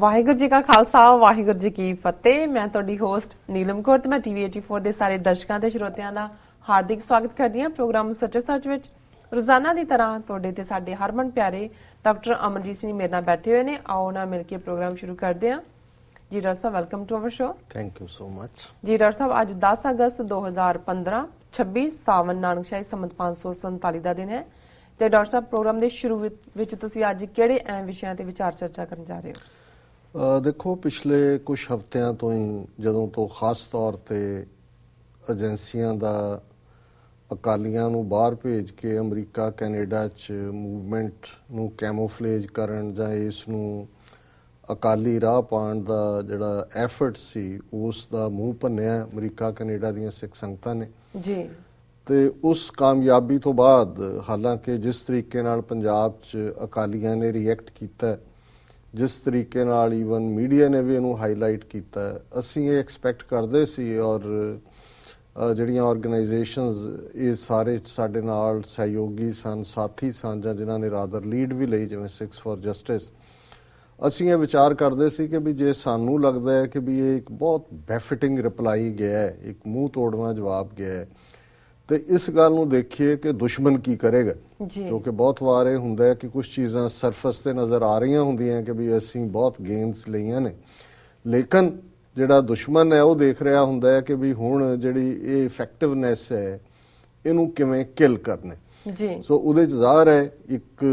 ਵਾਹਿਗੁਰੂ ਜੀ ਕਾ ਖਾਲਸਾ ਵਾਹਿਗੁਰੂ ਜੀ ਕੀ ਫਤਿਹ। ਮੈਂ ਤੁਹਾਡੀ ਹੋਸਟ ਨੀਲਮ ਕੌਰ ਤੇ ਮੈਂ ਟੀਵੀ 84 ਦੇ ਸਾਰੇ ਦਰਸ਼ਕਾਂ ਤੇ ਸਰੋਤਿਆਂ ਦਾ ਹਾਰਦਿਕ ਸਵਾਗਤ ਕਰਦੀ ਹਾਂ ਪ੍ਰੋਗਰਾਮ ਸੱਚੋ ਸੱਚ ਵਿੱਚ। ਰੋਜ਼ਾਨਾ ਦੀ ਤਰ੍ਹਾਂ ਤੁਹਾਡੇ ਤੇ ਸਾਡੇ ਹਰਮਨ ਪਿਆਰੇ ਡਾਕਟਰ ਅਮਨਜੀਤ ਸਿੰਘ ਮੇਰੇ ਨਾਲ ਬੈਠੇ ਹੋਏ ਨੇ। ਆਓ ਨਾ ਮਿਲ ਕੇ ਪ੍ਰੋਗਰਾਮ ਸ਼ੁਰੂ ਕਰਦੇ ਹਾਂ। ਜੀ ਡਾਕਟਰ ਸਾਹਿਬ, welcome to our show. Thank you so much. ਜੀ ਡਾਕਟਰ ਸਾਹਿਬ, ਅੱਜ 10 ਅਗਸਤ 2015 26 ਸਾਵਨ ਨਾਨਕਸ਼ਾਹੀ ਸੰਮਤ 547 ਦਾ ਦਿਨ ਹੈ ਤੇ ਡਾਕਟਰ ਸਾਹਿਬ, ਪ੍ਰੋਗਰਾਮ ਦੇ ਸ਼ੁਰੂ ਵਿੱਚ ਤੁਸੀਂ ਅੱਜ ਕਿਹੜੇ ਅਹਿਮ ਵਿਸ਼ਿਆਂ ਤੇ ਵਿਚਾਰ ਚਰਚਾ ਕਰਨ ਜਾ ਰਹੇ ਹੋ? ਦੇਖੋ, ਪਿਛਲੇ ਕੁਝ ਹਫ਼ਤਿਆਂ ਤੋਂ ਹੀ ਜਦੋਂ ਤੋਂ ਖਾਸ ਤੌਰ ਤੇ ਏਜੰਸੀਆਂ ਦਾ ਅਕਾਲੀਆਂ ਨੂੰ ਬਾਹਰ ਭੇਜ ਕੇ ਅਮਰੀਕਾ ਕੈਨੇਡਾ 'ਚ ਮੂਵਮੈਂਟ ਨੂੰ ਕੈਮੋਫਲੇਜ ਕਰਨ ਜਾਂ ਇਸ ਨੂੰ ਅਕਾਲੀ ਰਾਹ ਪਾਉਣ ਦਾ ਜਿਹੜਾ ਐਫਰਟ ਸੀ ਉਸ ਦਾ ਮੂੰਹ ਭੰਨਿਆ ਅਮਰੀਕਾ ਕੈਨੇਡਾ ਦੀਆਂ ਸਿੱਖ ਸੰਗਤਾਂ ਨੇ ਜੀ। ਤੇ ਉਸ ਕਾਮਯਾਬੀ ਤੋਂ ਬਾਅਦ ਹਾਲਾਂਕਿ ਜਿਸ ਤਰੀਕੇ ਨਾਲ ਪੰਜਾਬ 'ਚ ਅਕਾਲੀਆਂ ਨੇ ਰਿਐਕਟ ਕੀਤਾ, ਜਿਸ ਤਰੀਕੇ ਨਾਲ ਈਵਨ ਮੀਡੀਆ ਨੇ ਵੀ ਇਹਨੂੰ ਹਾਈਲਾਈਟ ਕੀਤਾ, ਅਸੀਂ ਇਹ ਐਕਸਪੈਕਟ ਕਰਦੇ ਸੀ ਔਰ ਜਿਹੜੀਆਂ ਆਰਗੇਨਾਈਜੇਸ਼ਨਸ ਇਹ ਸਾਰੇ ਸਾਡੇ ਨਾਲ ਸਹਿਯੋਗੀ ਸਨ, ਸਾਥੀ ਸਨ ਜਾਂ ਜਿਨ੍ਹਾਂ ਨੇ ਰਾਦਰ ਲੀਡ ਵੀ ਲਈ ਜਿਵੇਂ ਸਿੱਖਸ ਫॉर ਜਸਟਿਸ, ਅਸੀਂ ਇਹ ਵਿਚਾਰ ਕਰਦੇ ਸੀ ਕਿ ਵੀ ਜੇ ਸਾਨੂੰ ਲੱਗਦਾ ਹੈ ਕਿ ਵੀ ਇਹ ਇੱਕ ਬਹੁਤ ਬੈਫਿਟਿੰਗ ਰਿਪਲਾਈ ਗਿਆ ਹੈ, ਇੱਕ ਮੂੰਹ ਤੋੜਵਾਂ ਜਵਾਬ ਗਿਆ ਹੈ, ਤੇ ਇਸ ਗੱਲ ਨੂੰ ਦੇਖੀਏ ਕਿ ਦੁਸ਼ਮਣ ਕੀ ਕਰੇਗਾ। ਕਿਉਂਕਿ ਬਹੁਤ ਵਾਰ ਇਹ ਹੁੰਦਾ ਹੈ ਕਿ ਕੁਝ ਚੀਜ਼ਾਂ ਸਰਫਸ ਤੇ ਨਜ਼ਰ ਆ ਰਹੀਆਂ ਹੁੰਦੀਆਂ ਕਿ ਵੀ ਅਸੀਂ ਬਹੁਤ ਗੇਨਸ ਲਈਆਂ ਨੇ, ਲੇਕਿਨ ਜਿਹੜਾ ਦੁਸ਼ਮਣ ਹੈ ਉਹ ਦੇਖ ਰਿਹਾ ਹੁੰਦਾ ਹੈ ਕਿ ਵੀ ਹੁਣ ਜਿਹੜੀ ਇਹ ਇਫੈਕਟਿਵਨੈਸ ਹੈ ਇਹਨੂੰ ਕਿਵੇਂ ਕਿਲ ਕਰਨਾ ਜੀ। ਸੋ ਉਹਦੇ 'ਚ ਜ਼ਾਹਰ ਹੈ ਇੱਕ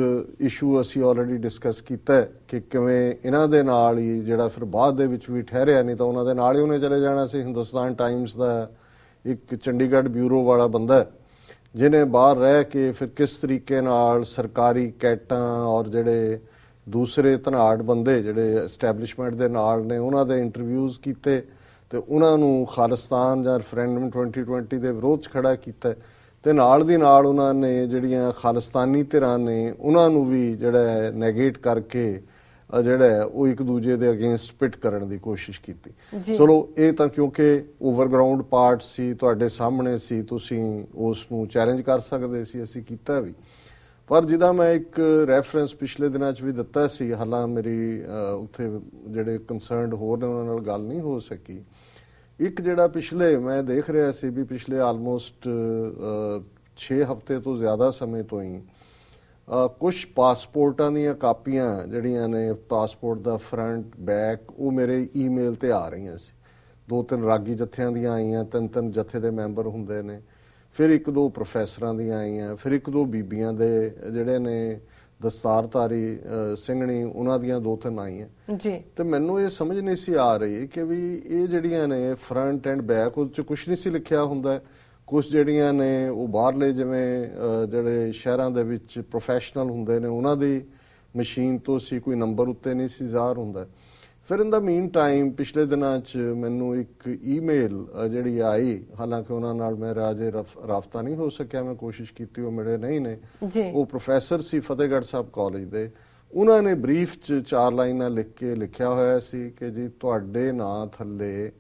ਇਸ਼ੂ ਅਸੀਂ ਆਲਰੇਡੀ ਡਿਸਕਸ ਕੀਤਾ ਕਿ ਕਿਵੇਂ ਇਹਨਾਂ ਦੇ ਨਾਲ ਹੀ ਜਿਹੜਾ ਫਿਰ ਬਾਅਦ ਦੇ ਵਿੱਚ ਵੀ ਠਹਿਰਿਆ, ਨਹੀਂ ਤਾਂ ਉਹਨਾਂ ਦੇ ਨਾਲ ਹੀ ਉਹਨੇ ਚਲੇ ਜਾਣਾ ਸੀ। ਹਿੰਦੁਸਤਾਨ ਟਾਈਮਸ ਦਾ ਇੱਕ ਚੰਡੀਗੜ੍ਹ ਬਿਊਰੋ ਵਾਲਾ ਬੰਦਾ ਜਿਹਨੇ ਬਾਹਰ ਰਹਿ ਕੇ ਫਿਰ ਕਿਸ ਤਰੀਕੇ ਨਾਲ ਸਰਕਾਰੀ ਕੈਟਾਂ ਔਰ ਜਿਹੜੇ ਦੂਸਰੇ ਧਨਾੜ ਬੰਦੇ ਜਿਹੜੇ ਐਸਟੈਬਲਿਸ਼ਮੈਂਟ ਦੇ ਨਾਲ ਨੇ ਉਹਨਾਂ ਦੇ ਇੰਟਰਵਿਊਜ਼ ਕੀਤੇ ਤੇ ਉਹਨਾਂ ਨੂੰ ਖਾਲਿਸਤਾਨ ਜਾਂ ਰੈਫਰੈਂਡਮ 2020 ਦੇ ਵਿਰੋਧ 'ਚ ਖੜਾ ਕੀਤਾ ਤੇ ਨਾਲ ਦੀ ਨਾਲ ਉਹਨਾਂ ਨੇ ਜਿਹੜੀਆਂ ਖਾਲਿਸਤਾਨੀ ਧਿਰਾਂ ਨੇ ਉਹਨਾਂ ਨੂੰ ਵੀ ਜਿਹੜਾ ਨੈਗੇਟ ਕਰਕੇ ਜਿਹੜਾ ਉਹ ਇੱਕ ਦੂਜੇ ਦੇ ਅਗੇਂਸਟ ਪਿਟ ਕਰਨ ਦੀ ਕੋਸ਼ਿਸ਼ ਕੀਤੀ। ਚਲੋ ਇਹ ਤਾਂ ਕਿਉਂਕਿ ਓਵਰਗਰਾਉਂਡ ਪਾਰਟ ਸੀ, ਤੁਹਾਡੇ ਸਾਹਮਣੇ ਸੀ, ਤੁਸੀਂ ਉਸ ਨੂੰ ਚੈਲੰਜ ਕਰ ਸਕਦੇ ਸੀ, ਅਸੀਂ ਕੀਤਾ ਵੀ। ਪਰ ਜਿਹਦਾ ਮੈਂ ਇੱਕ ਰੈਫਰੈਂਸ ਪਿਛਲੇ ਦਿਨਾਂ 'ਚ ਵੀ ਦਿੱਤਾ ਸੀ, ਹਾਲਾਂ ਮੇਰੀ ਉੱਥੇ ਜਿਹੜੇ ਕੰਸਰਨਡ ਹੋਰ ਨੇ ਉਹਨਾਂ ਨਾਲ ਗੱਲ ਨਹੀਂ ਹੋ ਸਕੀ। ਇੱਕ ਜਿਹੜਾ ਪਿਛਲੇ ਮੈਂ ਦੇਖ ਰਿਹਾ ਸੀ ਵੀ ਪਿਛਲੇ ਆਲਮੋਸਟ 6 ਹਫ਼ਤੇ ਤੋਂ ਜ਼ਿਆਦਾ ਸਮੇਂ ਤੋਂ ਹੀ ਕੁਝ ਪਾਸਪੋਰਟਾਂ ਦੀਆਂ ਕਾਪੀਆਂ ਜਿਹੜੀਆਂ ਨੇ, ਪਾਸਪੋਰਟ ਦਾ ਫਰੰਟ ਬੈਕ, ਉਹ ਮੇਰੇ ਈਮੇਲ ਤੇ ਆ ਰਹੀਆਂ ਸੀ। 2-3 ਰਾਗੀ ਜਥਿਆਂ ਦੀਆਂ ਆਈਆਂ, 3-3 ਜਥੇ ਦੇ ਮੈਂਬਰ ਹੁੰਦੇ ਨੇ, ਫਿਰ 1-2 ਪ੍ਰੋਫੈਸਰਾਂ ਦੀਆਂ ਆਈਆਂ, ਫਿਰ 1-2 ਬੀਬੀਆਂ ਦੇ ਜਿਹੜੇ ਨੇ ਦਸਤਾਰਧਾਰੀ ਸਿੰਘਣੀ ਉਹਨਾਂ ਦੀਆਂ 2-3 ਆਈਆਂ ਜੀ। ਤੇ ਮੈਨੂੰ ਇਹ ਸਮਝ ਨਹੀਂ ਸੀ ਆ ਰਹੀ ਕਿ ਵੀ ਇਹ ਜਿਹੜੀਆਂ ਨੇ ਫਰੰਟ ਐਂਡ ਬੈਕ ਉਹ 'ਚ ਕੁਛ ਨਹੀਂ ਸੀ ਲਿਖਿਆ ਹੁੰਦਾ। ਕੁਛ ਜਿਹੜੀਆਂ ਨੇ ਉਹ ਬਾਹਰਲੇ ਜਿਵੇਂ ਜਿਹੜੇ ਸ਼ਹਿਰਾਂ ਦੇ ਵਿੱਚ ਪ੍ਰੋਫੈਸ਼ਨਲ ਹੁੰਦੇ ਨੇ ਉਹਨਾਂ ਦੀ ਮਸ਼ੀਨ ਤੋਂ ਸੀ, ਕੋਈ ਨੰਬਰ ਉੱਤੇ ਨਹੀਂ ਸੀ ਜ਼ਾਹਰ ਹੁੰਦਾ। ਫਿਰ ਇਨ ਦਾ ਮੀਨ ਟਾਈਮ ਪਿਛਲੇ ਦਿਨਾਂ 'ਚ ਮੈਨੂੰ ਇੱਕ ਈਮੇਲ ਜਿਹੜੀ ਆਈ, ਹਾਲਾਂਕਿ ਉਹਨਾਂ ਨਾਲ ਮੇਰਾ ਅਜੇ ਰਾਬਤਾ ਨਹੀਂ ਹੋ ਸਕਿਆ, ਮੈਂ ਕੋਸ਼ਿਸ਼ ਕੀਤੀ, ਉਹ ਮਿਲੇ ਨਹੀਂ ਨੇ। ਉਹ ਪ੍ਰੋਫੈਸਰ ਸੀ ਫਤਿਹਗੜ੍ਹ ਸਾਹਿਬ ਕਾਲਜ ਦੇ, ਉਹਨਾਂ ਨੇ ਬਰੀਫ 'ਚ 4 ਲਾਈਨਾਂ ਲਿਖ ਕੇ ਲਿਖਿਆ ਹੋਇਆ ਸੀ ਕਿ ਜੀ ਤੁਹਾਡੇ ਨਾਂ ਥੱਲੇ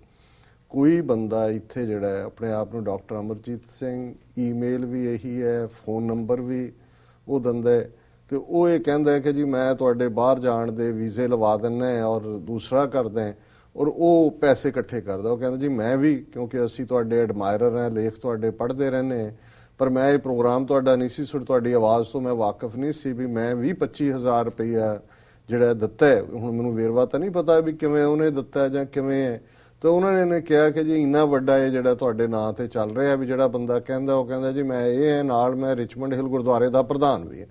ਕੋਈ ਬੰਦਾ ਇੱਥੇ ਜਿਹੜਾ ਹੈ ਆਪਣੇ ਆਪ ਨੂੰ ਡਾਕਟਰ ਅਮਰਜੀਤ ਸਿੰਘ, ਈਮੇਲ ਵੀ ਇਹੀ ਹੈ, ਫੋਨ ਨੰਬਰ ਵੀ ਉਹ ਦਿੰਦਾ ਹੈ, ਤੇ ਉਹ ਇਹ ਕਹਿੰਦਾ ਹੈ ਕਿ ਜੀ ਮੈਂ ਤੁਹਾਡੇ ਬਾਹਰ ਜਾਣ ਦੇ ਵੀਜ਼ੇ ਲਵਾ ਦਿੰਦਾ ਔਰ ਦੂਸਰਾ ਕਰਦਾ ਔਰ ਉਹ ਪੈਸੇ ਇਕੱਠੇ ਕਰਦਾ। ਉਹ ਕਹਿੰਦਾ ਜੀ ਮੈਂ ਵੀ, ਕਿਉਂਕਿ ਅਸੀਂ ਤੁਹਾਡੇ ਐਡਮਾਇਰਰ ਹਾਂ, ਲੇਖ ਤੁਹਾਡੇ ਪੜ੍ਹਦੇ ਰਹਿੰਦੇ ਹਾਂ, ਪਰ ਮੈਂ ਇਹ ਪ੍ਰੋਗਰਾਮ ਤੁਹਾਡਾ ਨਹੀਂ ਸੀ ਸੁਣ, ਤੁਹਾਡੀ ਆਵਾਜ਼ ਤੋਂ ਮੈਂ ਵਾਕਿਫ ਨਹੀਂ ਸੀ ਵੀ ਮੈਂ ਵੀ 25,000 ਰੁਪਈਆ ਜਿਹੜਾ ਦਿੱਤਾ ਹੈ। ਹੁਣ ਮੈਨੂੰ ਵੇਰਵਾ ਤਾਂ ਨਹੀਂ ਪਤਾ ਵੀ ਕਿਵੇਂ ਉਹਨੇ ਦਿੱਤਾ ਜਾਂ ਕਿਵੇਂ ਹੈ। ਤੇ ਉਹਨਾਂ ਨੇ ਕਿਹਾ ਕਿ ਜੀ ਇੰਨਾ ਵੱਡਾ ਇਹ ਜਿਹੜਾ ਤੁਹਾਡੇ ਨਾਂ ਤੇ ਚੱਲ ਰਿਹਾ ਵੀ ਜਿਹੜਾ ਬੰਦਾ ਕਹਿੰਦਾ, ਉਹ ਕਹਿੰਦਾ ਜੀ ਮੈਂ ਇਹ ਹੈ, ਨਾਲ ਮੈਂ ਰਿਚਮੰਡ ਹਿੱਲ ਗੁਰਦੁਆਰੇ ਦਾ ਪ੍ਰਧਾਨ ਵੀ ਹੈ।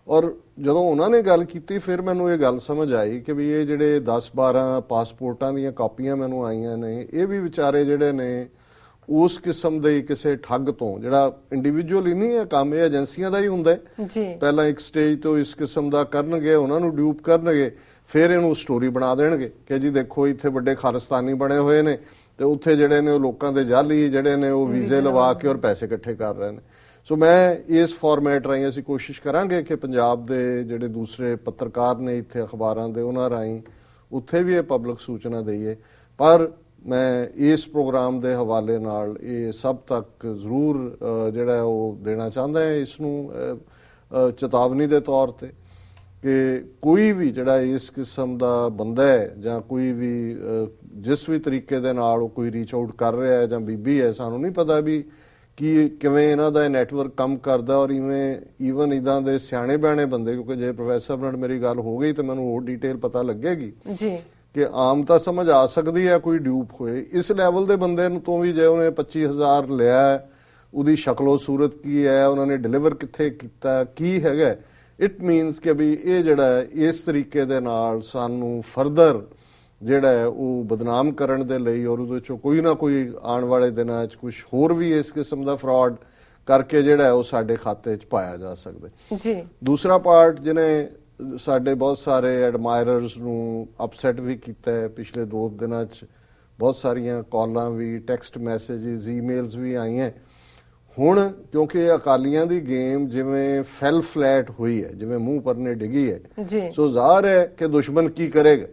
ਔਰ ਜਦੋਂ ਉਹਨਾਂ ਨੇ ਗੱਲ ਕੀਤੀ ਫਿਰ ਮੈਨੂੰ ਇਹ ਗੱਲ ਸਮਝ ਆਈ ਕਿ ਵੀ ਇਹ ਜਿਹੜੇ 10-12 ਪਾਸਪੋਰਟਾਂ ਦੀਆਂ ਕਾਪੀਆਂ ਮੈਨੂੰ ਆਈਆਂ ਨੇ, ਇਹ ਵੀ ਵਿਚਾਰੇ ਜਿਹੜੇ ਨੇ ਉਸ ਕਿਸਮ ਦੇ ਕਿਸੇ ਠੱਗ ਤੋਂ, ਜਿਹੜਾ ਇੰਡੀਵਿਜੂਅਲ ਨਹੀਂ ਹੈ ਕੰਮ, ਇਹ ਏਜੰਸੀਆਂ ਦਾ ਹੀ ਹੁੰਦਾ ਹੈ। ਪਹਿਲਾਂ ਇੱਕ ਸਟੇਜ ਤੋਂ ਇਸ ਕਿਸਮ ਦਾ ਕਰਨਗੇ, ਉਹਨਾਂ ਨੂੰ ਡਿਊਪ ਕਰਨਗੇ, ਫਿਰ ਇਹਨੂੰ ਸਟੋਰੀ ਬਣਾ ਦੇਣਗੇ ਕਿ ਜੀ ਦੇਖੋ ਇੱਥੇ ਵੱਡੇ ਖਾਲਿਸਤਾਨੀ ਬਣੇ ਹੋਏ ਨੇ ਤੇ ਉੱਥੇ ਜਿਹੜੇ ਨੇ ਉਹ ਲੋਕਾਂ ਦੇ ਜਾਲੀ ਜਿਹੜੇ ਨੇ ਉਹ ਵੀਜ਼ੇ ਲਵਾ ਕੇ ਔਰ ਪੈਸੇ ਇਕੱਠੇ ਕਰ ਰਹੇ ਨੇ। ਸੋ ਮੈਂ ਇਸ ਫਾਰਮੈਟ ਰਾਹੀਂ ਅਸੀਂ ਕੋਸ਼ਿਸ਼ ਕਰਾਂਗੇ ਕਿ ਪੰਜਾਬ ਦੇ ਜਿਹੜੇ ਦੂਸਰੇ ਪੱਤਰਕਾਰ ਨੇ ਇੱਥੇ ਅਖਬਾਰਾਂ ਦੇ, ਉਹਨਾਂ ਰਾਹੀਂ ਉੱਥੇ ਵੀ ਇਹ ਪਬਲਿਕ ਸੂਚਨਾ ਦਈਏ। ਪਰ ਮੈਂ ਇਸ ਪ੍ਰੋਗਰਾਮ ਦੇ ਹਵਾਲੇ ਨਾਲ ਇਹ ਸਭ ਤੱਕ ਜ਼ਰੂਰ ਜਿਹੜਾ ਉਹ ਦੇਣਾ ਚਾਹੁੰਦਾ ਹੈ ਇਸ ਨੂੰ ਚੇਤਾਵਨੀ ਦੇ ਤੌਰ ਤੇ ਕਿ ਕੋਈ ਵੀ ਜਿਹੜਾ ਇਸ ਕਿਸਮ ਦਾ ਬੰਦਾ ਹੈ ਜਾਂ ਕੋਈ ਵੀ ਜਿਸ ਵੀ ਤਰੀਕੇ ਦੇ ਨਾਲ ਉਹ ਕੋਈ ਰੀਚ ਆਊਟ ਕਰ ਰਿਹਾ ਹੈ ਜਾਂ ਬੀਬੀ ਹੈ, ਸਾਨੂੰ ਨਹੀਂ ਪਤਾ ਵੀ ਕਿ ਕਿਵੇਂ ਇਹਨਾਂ ਦਾ ਨੈਟਵਰਕ ਕੰਮ ਕਰਦਾ। ਔਰ ਈਵਨ ਇਦਾਂ ਦੇ ਸਿਆਣੇ ਬਿਆਣੇ ਬੰਦੇ, ਕਿਉਂਕਿ ਜੇ ਪ੍ਰੋਫੈਸਰ ਨਾਲ ਮੇਰੀ ਗੱਲ ਹੋ ਗਈ ਤਾਂ ਮੈਨੂੰ ਹੋਰ ਡਿਟੇਲ ਪਤਾ ਲੱਗੇਗੀ ਜੀ ਕਿ ਆਮ ਤਾਂ ਸਮਝ ਆ ਸਕਦੀ ਹੈ ਕੋਈ ਡਿਊਪ ਹੋਏ। ਇਸ ਲੈਵਲ ਦੇ ਬੰਦੇ ਨੂੰ ਤੋਂ ਵੀ ਜੇ ਉਹਨੇ 25,000 ਲਿਆ, ਉਹਦੀ ਸ਼ਕਲੋ ਸੂਰਤ ਕੀ ਹੈ, ਉਹਨਾਂ ਨੇ ਡਿਲੀਵਰ ਕਿੱਥੇ ਕੀਤਾ, ਕੀ ਹੈਗਾ, ਇਟ ਮੀਨਸ ਕਿ ਵੀ ਇਹ ਜਿਹੜਾ ਇਸ ਤਰੀਕੇ ਦੇ ਨਾਲ ਸਾਨੂੰ ਫਰਦਰ ਜਿਹੜਾ ਹੈ ਉਹ ਬਦਨਾਮ ਕਰਨ ਦੇ ਲਈ ਔਰ ਉਹਦੇ ਚੋਂ ਕੋਈ ਨਾ ਕੋਈ ਆਉਣ ਵਾਲੇ ਦਿਨਾਂ 'ਚ ਕੁਝ ਹੋਰ ਵੀ ਇਸ ਕਿਸਮ ਦਾ ਫਰਾਡ ਕਰਕੇ ਜਿਹੜਾ ਉਹ ਸਾਡੇ ਖਾਤੇ 'ਚ ਪਾਇਆ ਜਾ ਸਕਦਾ ਜੀ। ਦੂਸਰਾ ਪਾਰਟ ਜਿਹਨੇ ਸਾਡੇ ਬਹੁਤ ਸਾਰੇ ਐਡਮਾਇਰਰਸ ਨੂੰ ਅਪਸੈਟ ਵੀ ਕੀਤਾ ਹੈ, ਪਿਛਲੇ 2 ਦਿਨਾਂ 'ਚ ਬਹੁਤ ਸਾਰੀਆਂ ਕਾਲਾਂ ਵੀ, ਟੈਕਸਟ ਮੈਸੇजेस, ਈਮੇਲਸ ਵੀ ਆਈਆਂ। ਹੁਣ ਕਿਉਂਕਿ ਅਕਾਲੀਆਂ ਦੀ ਗੇਮ ਜਿਵੇਂ ਫੈਲ ਫਲੈਟ ਹੋਈ ਹੈ, ਜਿਵੇਂ ਮੂੰਹ ਪਰਨੇ ਡਿੱਗੀ ਹੈ, ਸੋ ਜ਼ਾਹਰ ਹੈ ਕਿ ਦੁਸ਼ਮਣ ਕੀ ਕਰੇਗਾ।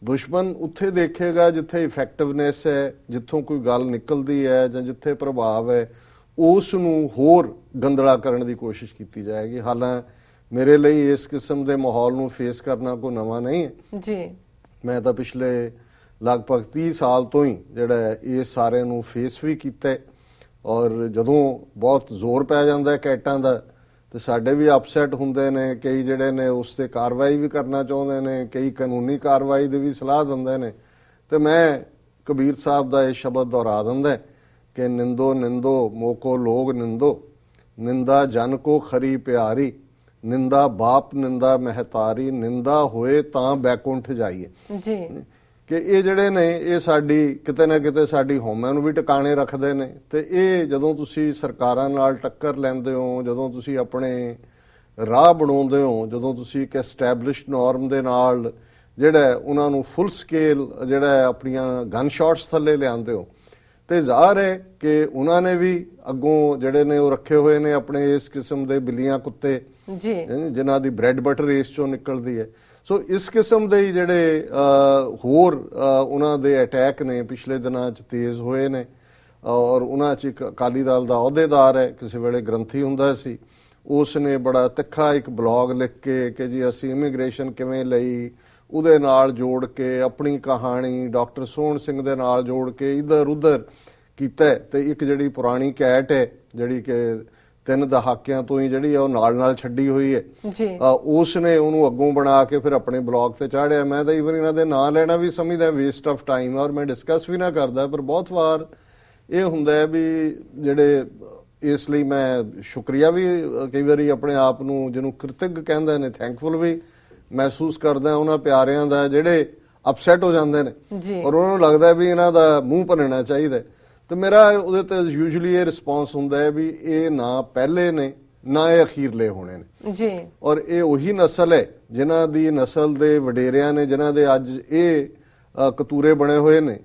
ਦੁਸ਼ਮਣ ਉੱਥੇ ਦੇਖੇਗਾ ਜਿੱਥੇ ਇਫੈਕਟਿਵਨੈਸ ਹੈ, ਜਿੱਥੋਂ ਕੋਈ ਗੱਲ ਨਿਕਲਦੀ ਹੈ ਜਾਂ ਜਿੱਥੇ ਪ੍ਰਭਾਵ ਹੈ, ਉਸ ਨੂੰ ਹੋਰ ਗੰਦਲਾ ਕਰਨ ਦੀ ਕੋਸ਼ਿਸ਼ ਕੀਤੀ ਜਾਏਗੀ। ਹਾਲਾਂਕਿ ਮੇਰੇ ਲਈ ਇਸ ਕਿਸਮ ਦੇ ਮਾਹੌਲ ਨੂੰ ਫੇਸ ਕਰਨਾ ਕੋਈ ਨਵਾਂ ਨਹੀਂ ਹੈ ਜੀ। ਮੈਂ ਤਾਂ ਪਿਛਲੇ ਲਗਭਗ 30 ਸਾਲ ਤੋਂ ਹੀ ਜਿਹੜਾ ਇਹ ਸਾਰੇ ਨੂੰ ਫੇਸ ਵੀ ਕੀਤਾ ਔਰ ਜਦੋਂ ਬਹੁਤ ਜ਼ੋਰ ਪੈ ਜਾਂਦਾ ਕੈਟਾਂ ਦਾ ਤੇ ਸਾਡੇ ਵੀ ਅਪਸੈਟ ਹੁੰਦੇ ਨੇ, ਕਈ ਜਿਹੜੇ ਨੇ ਉਸ ਤੇ ਕਾਰਵਾਈ ਵੀ ਕਰਨਾ ਚਾਹੁੰਦੇ ਨੇ, ਕਈ ਕਾਨੂੰਨੀ ਕਾਰਵਾਈ ਦੀ ਵੀ ਸਲਾਹ ਦਿੰਦੇ ਨੇ। ਤੇ ਮੈਂ ਕਬੀਰ ਸਾਹਿਬ ਦਾ ਇਹ ਸ਼ਬਦ ਦੁਹਰਾ ਦਿੰਦਾ ਕਿ ਨਿੰਦੋ ਨਿੰਦੋ ਮੋਕੋ ਲੋਗ ਨਿੰਦੋ, ਨਿੰਦਾ ਜਨ ਕੋ ਖਰੀ ਪਿਆਰੀ, ਨਿੰਦਾ ਬਾਪ ਨਿੰਦਾ ਮਹਤਾਰੀ, ਨਿੰਦਾ ਹੋਏ ਤਾਂ ਬੈਕੁੰਠ ਜਾਈਏ ਜੀ। ਕਿ ਇਹ ਜਿਹੜੇ ਨੇ ਇਹ ਸਾਡੀ ਕਿਤੇ ਨਾ ਕਿਤੇ ਸਾਡੀ ਹਉਮੈ ਨੂੰ ਵੀ ਟਿਕਾਣੇ ਰੱਖਦੇ ਨੇ। ਤੇ ਇਹ ਜਦੋਂ ਤੁਸੀਂ ਸਰਕਾਰਾਂ ਨਾਲ ਟੱਕਰ ਲੈਂਦੇ ਹੋ, ਜਦੋਂ ਤੁਸੀਂ ਆਪਣੇ ਰਾਹ ਬਣਾਉਂਦੇ ਹੋ, ਜਦੋਂ ਤੁਸੀਂ ਇੱਕ ਐਸਟੈਬਲਿਸ਼ਡ ਨਾਰਮ ਦੇ ਨਾਲ ਜਿਹੜਾ ਉਹਨਾਂ ਨੂੰ ਫੁੱਲ ਸਕੇਲ ਜਿਹੜਾ ਆਪਣੀਆਂ ਗਨ ਸ਼ਾਟਸ ਥੱਲੇ ਲਿਆਉਂਦੇ ਹੋ, ਤੇ ਜ਼ਾਹਰ ਹੈ ਕਿ ਉਹਨਾਂ ਨੇ ਵੀ ਅੱਗੋਂ ਜਿਹੜੇ ਨੇ ਉਹ ਰੱਖੇ ਹੋਏ ਨੇ ਆਪਣੇ ਇਸ ਕਿਸਮ ਦੇ ਬਿੱਲੀਆਂ ਕੁੱਤੇ ਜੀ, ਜਿਨ੍ਹਾਂ ਦੀ ਬ੍ਰੈਡ ਬਟਰ ਇਸ ਚੋਂ ਨਿਕਲਦੀ ਹੈ। ਸੋ ਇਸ ਕਿਸਮ ਦੇ ਜਿਹੜੇ ਹੋਰ ਉਹਨਾਂ ਦੇ ਅਟੈਕ ਨੇ ਪਿਛਲੇ ਦਿਨਾਂ 'ਚ ਤੇਜ਼ ਹੋਏ ਨੇ ਔਰ ਉਹਨਾਂ 'ਚ ਇੱਕ ਅਕਾਲੀ ਦਲ ਦਾ ਅਹੁਦੇਦਾਰ ਹੈ, ਕਿਸੇ ਵੇਲੇ ਗ੍ਰੰਥੀ ਹੁੰਦਾ ਸੀ, ਉਸ ਨੇ ਬੜਾ ਤਿੱਖਾ ਇੱਕ ਬਲੌਗ ਲਿਖ ਕੇ ਕਿ ਜੀ ਅਸੀਂ ਇਮੀਗ੍ਰੇਸ਼ਨ ਕਿਵੇਂ ਲਈ, ਉਹਦੇ ਨਾਲ ਜੋੜ ਕੇ ਆਪਣੀ ਕਹਾਣੀ ਡਾਕਟਰ ਸੋਹਣ ਸਿੰਘ ਦੇ ਨਾਲ ਜੋੜ ਕੇ ਇੱਧਰ ਉੱਧਰ ਕੀਤਾ। ਤੇ ਇੱਕ ਜਿਹੜੀ ਪੁਰਾਣੀ ਕੈਟ ਹੈ ਜਿਹੜੀ ਕਿ 3 ਦਹਾਕਿਆਂ ਤੋਂ ਹੀ ਜਿਹੜੀ ਉਹ ਨਾਲ ਛੱਡੀ ਹੋਈ ਹੈ ਜੀ, ਉਸ ਨੇ ਉਹਨੂੰ ਅੱਗੋਂ ਬਣਾ ਕੇ ਫਿਰ ਆਪਣੇ ਬਲੌਗ ਤੇ ਚਾੜਿਆ। ਮੈਂ ਤਾਂ ਈਵਨ ਇਹਨਾਂ ਦੇ ਨਾਂ ਲੈਣਾ ਵੀ ਸਮਝਦਾ ਵੇਸਟ ਆਫ ਟਾਈਮ ਔਰ ਮੈਂ ਡਿਸਕਸ ਵੀ ਨਾ ਕਰਦਾ, ਪਰ ਬਹੁਤ ਵਾਰ ਇਹ ਹੁੰਦਾ ਹੈ ਵੀ ਜਿਹੜੇ ਇਸ ਲਈ ਮੈਂ ਸ਼ੁਕਰੀਆ ਵੀ ਕਈ ਵਾਰੀ ਆਪਣੇ ਆਪ ਨੂੰ ਜਿਹਨੂੰ ਕ੍ਰਿਤਿਕ ਕਹਿੰਦੇ ਨੇ ਥੈਂਕਫੁਲ ਵੀ ਮਹਿਸੂਸ ਕਰਦਾ ਉਹਨਾਂ ਪਿਆਰਿਆਂ ਦਾ ਜਿਹੜੇ ਅਪਸੈਟ ਹੋ ਜਾਂਦੇ ਨੇ ਔਰ ਉਹਨਾਂ ਨੂੰ ਲੱਗਦਾ ਵੀ ਇਹਨਾਂ ਦਾ ਮੂੰਹ ਭੰਨਣਾ ਚਾਹੀਦਾ। ਤੇ ਮੇਰਾ ਉਹਦੇ ਤੇ ਯੂਜੂਅਲੀ ਇਹ ਰਿਸਪੌਂਸ ਹੁੰਦਾ ਹੈ ਵੀ ਇਹ ਨਾ ਪਹਿਲੇ ਨੇ ਨਾ ਇਹ ਅਖੀਰਲੇ ਹੋਣੇ ਨੇ ਜੀ। ਔਰ ਇਹ ਉਹੀ ਨਸਲ ਹੈ ਜਿਨ੍ਹਾਂ ਦੀ ਨਸਲ ਦੇ ਵਡੇਰਿਆਂ ਨੇ, ਜਿਨ੍ਹਾਂ ਦੇ ਅੱਜ ਇਹ ਕਤੂਰੇ ਬਣੇ ਹੋਏ ਨੇ,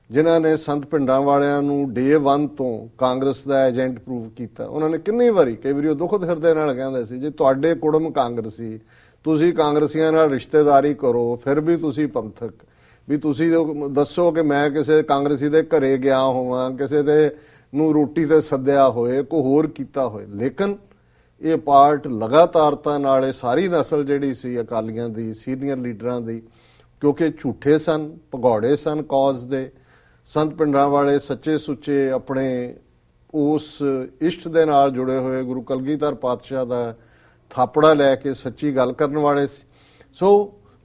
ਜਿਨ੍ਹਾਂ ਨੇ ਸੰਤ ਪਿੰਡਾਂ ਵਾਲਿਆਂ ਨੂੰ ਡੇ 1 ਤੋਂ ਕਾਂਗਰਸ ਦਾ ਏਜੰਟ ਪ੍ਰੂਵ ਕੀਤਾ। ਉਹਨਾਂ ਨੇ ਕਿੰਨੀ ਵਾਰੀ ਕਈ ਵਾਰੀ ਉਹ ਦੁਖਦ ਹਿਰਦੇ ਨਾਲ ਕਹਿੰਦੇ ਸੀ ਜੇ ਤੁਹਾਡੇ ਕੁੜਮ ਕਾਂਗਰਸੀ, ਤੁਸੀਂ ਕਾਂਗਰਸੀਆਂ ਨਾਲ ਰਿਸ਼ਤੇਦਾਰੀ ਕਰੋ, ਫਿਰ ਵੀ ਤੁਸੀਂ ਪੰਥਕ, ਵੀ ਤੁਸੀਂ ਦੱਸੋ ਕਿ ਮੈਂ ਕਿਸੇ ਕਾਂਗਰਸੀ ਦੇ ਘਰੇ ਗਿਆ ਹੋਵਾਂ, ਕਿਸੇ ਦੇ ਨੂੰ ਰੋਟੀ ਤੇ ਸੱਦਿਆ ਹੋਏ, ਕੋਈ ਹੋਰ ਕੀਤਾ ਹੋਏ। ਲੇਕਿਨ ਇਹ ਪਾਰਟ ਲਗਾਤਾਰਤਾ ਨਾਲ ਇਹ ਸਾਰੀ ਨਸਲ ਜਿਹੜੀ ਸੀ ਅਕਾਲੀਆਂ ਦੀ, ਸੀਨੀਅਰ ਲੀਡਰਾਂ ਦੀ, ਕਿਉਂਕਿ ਝੂਠੇ ਸਨ, ਭਗੌੜੇ ਸਨ ਕੌਜ਼ ਦੇ, ਸੰਤ ਪਿੰਡਾਂ ਵਾਲੇ ਸੱਚੇ ਸੁੱਚੇ ਆਪਣੇ ਉਸ ਇਸ਼ਟ ਦੇ ਨਾਲ ਜੁੜੇ ਹੋਏ ਗੁਰੂ ਕਲਗੀਧਰ ਪਾਤਸ਼ਾਹ ਦਾ ਥਾਪੜਾ ਲੈ ਕੇ ਸੱਚੀ ਗੱਲ ਕਰਨ ਵਾਲੇ ਸੀ। ਸੋ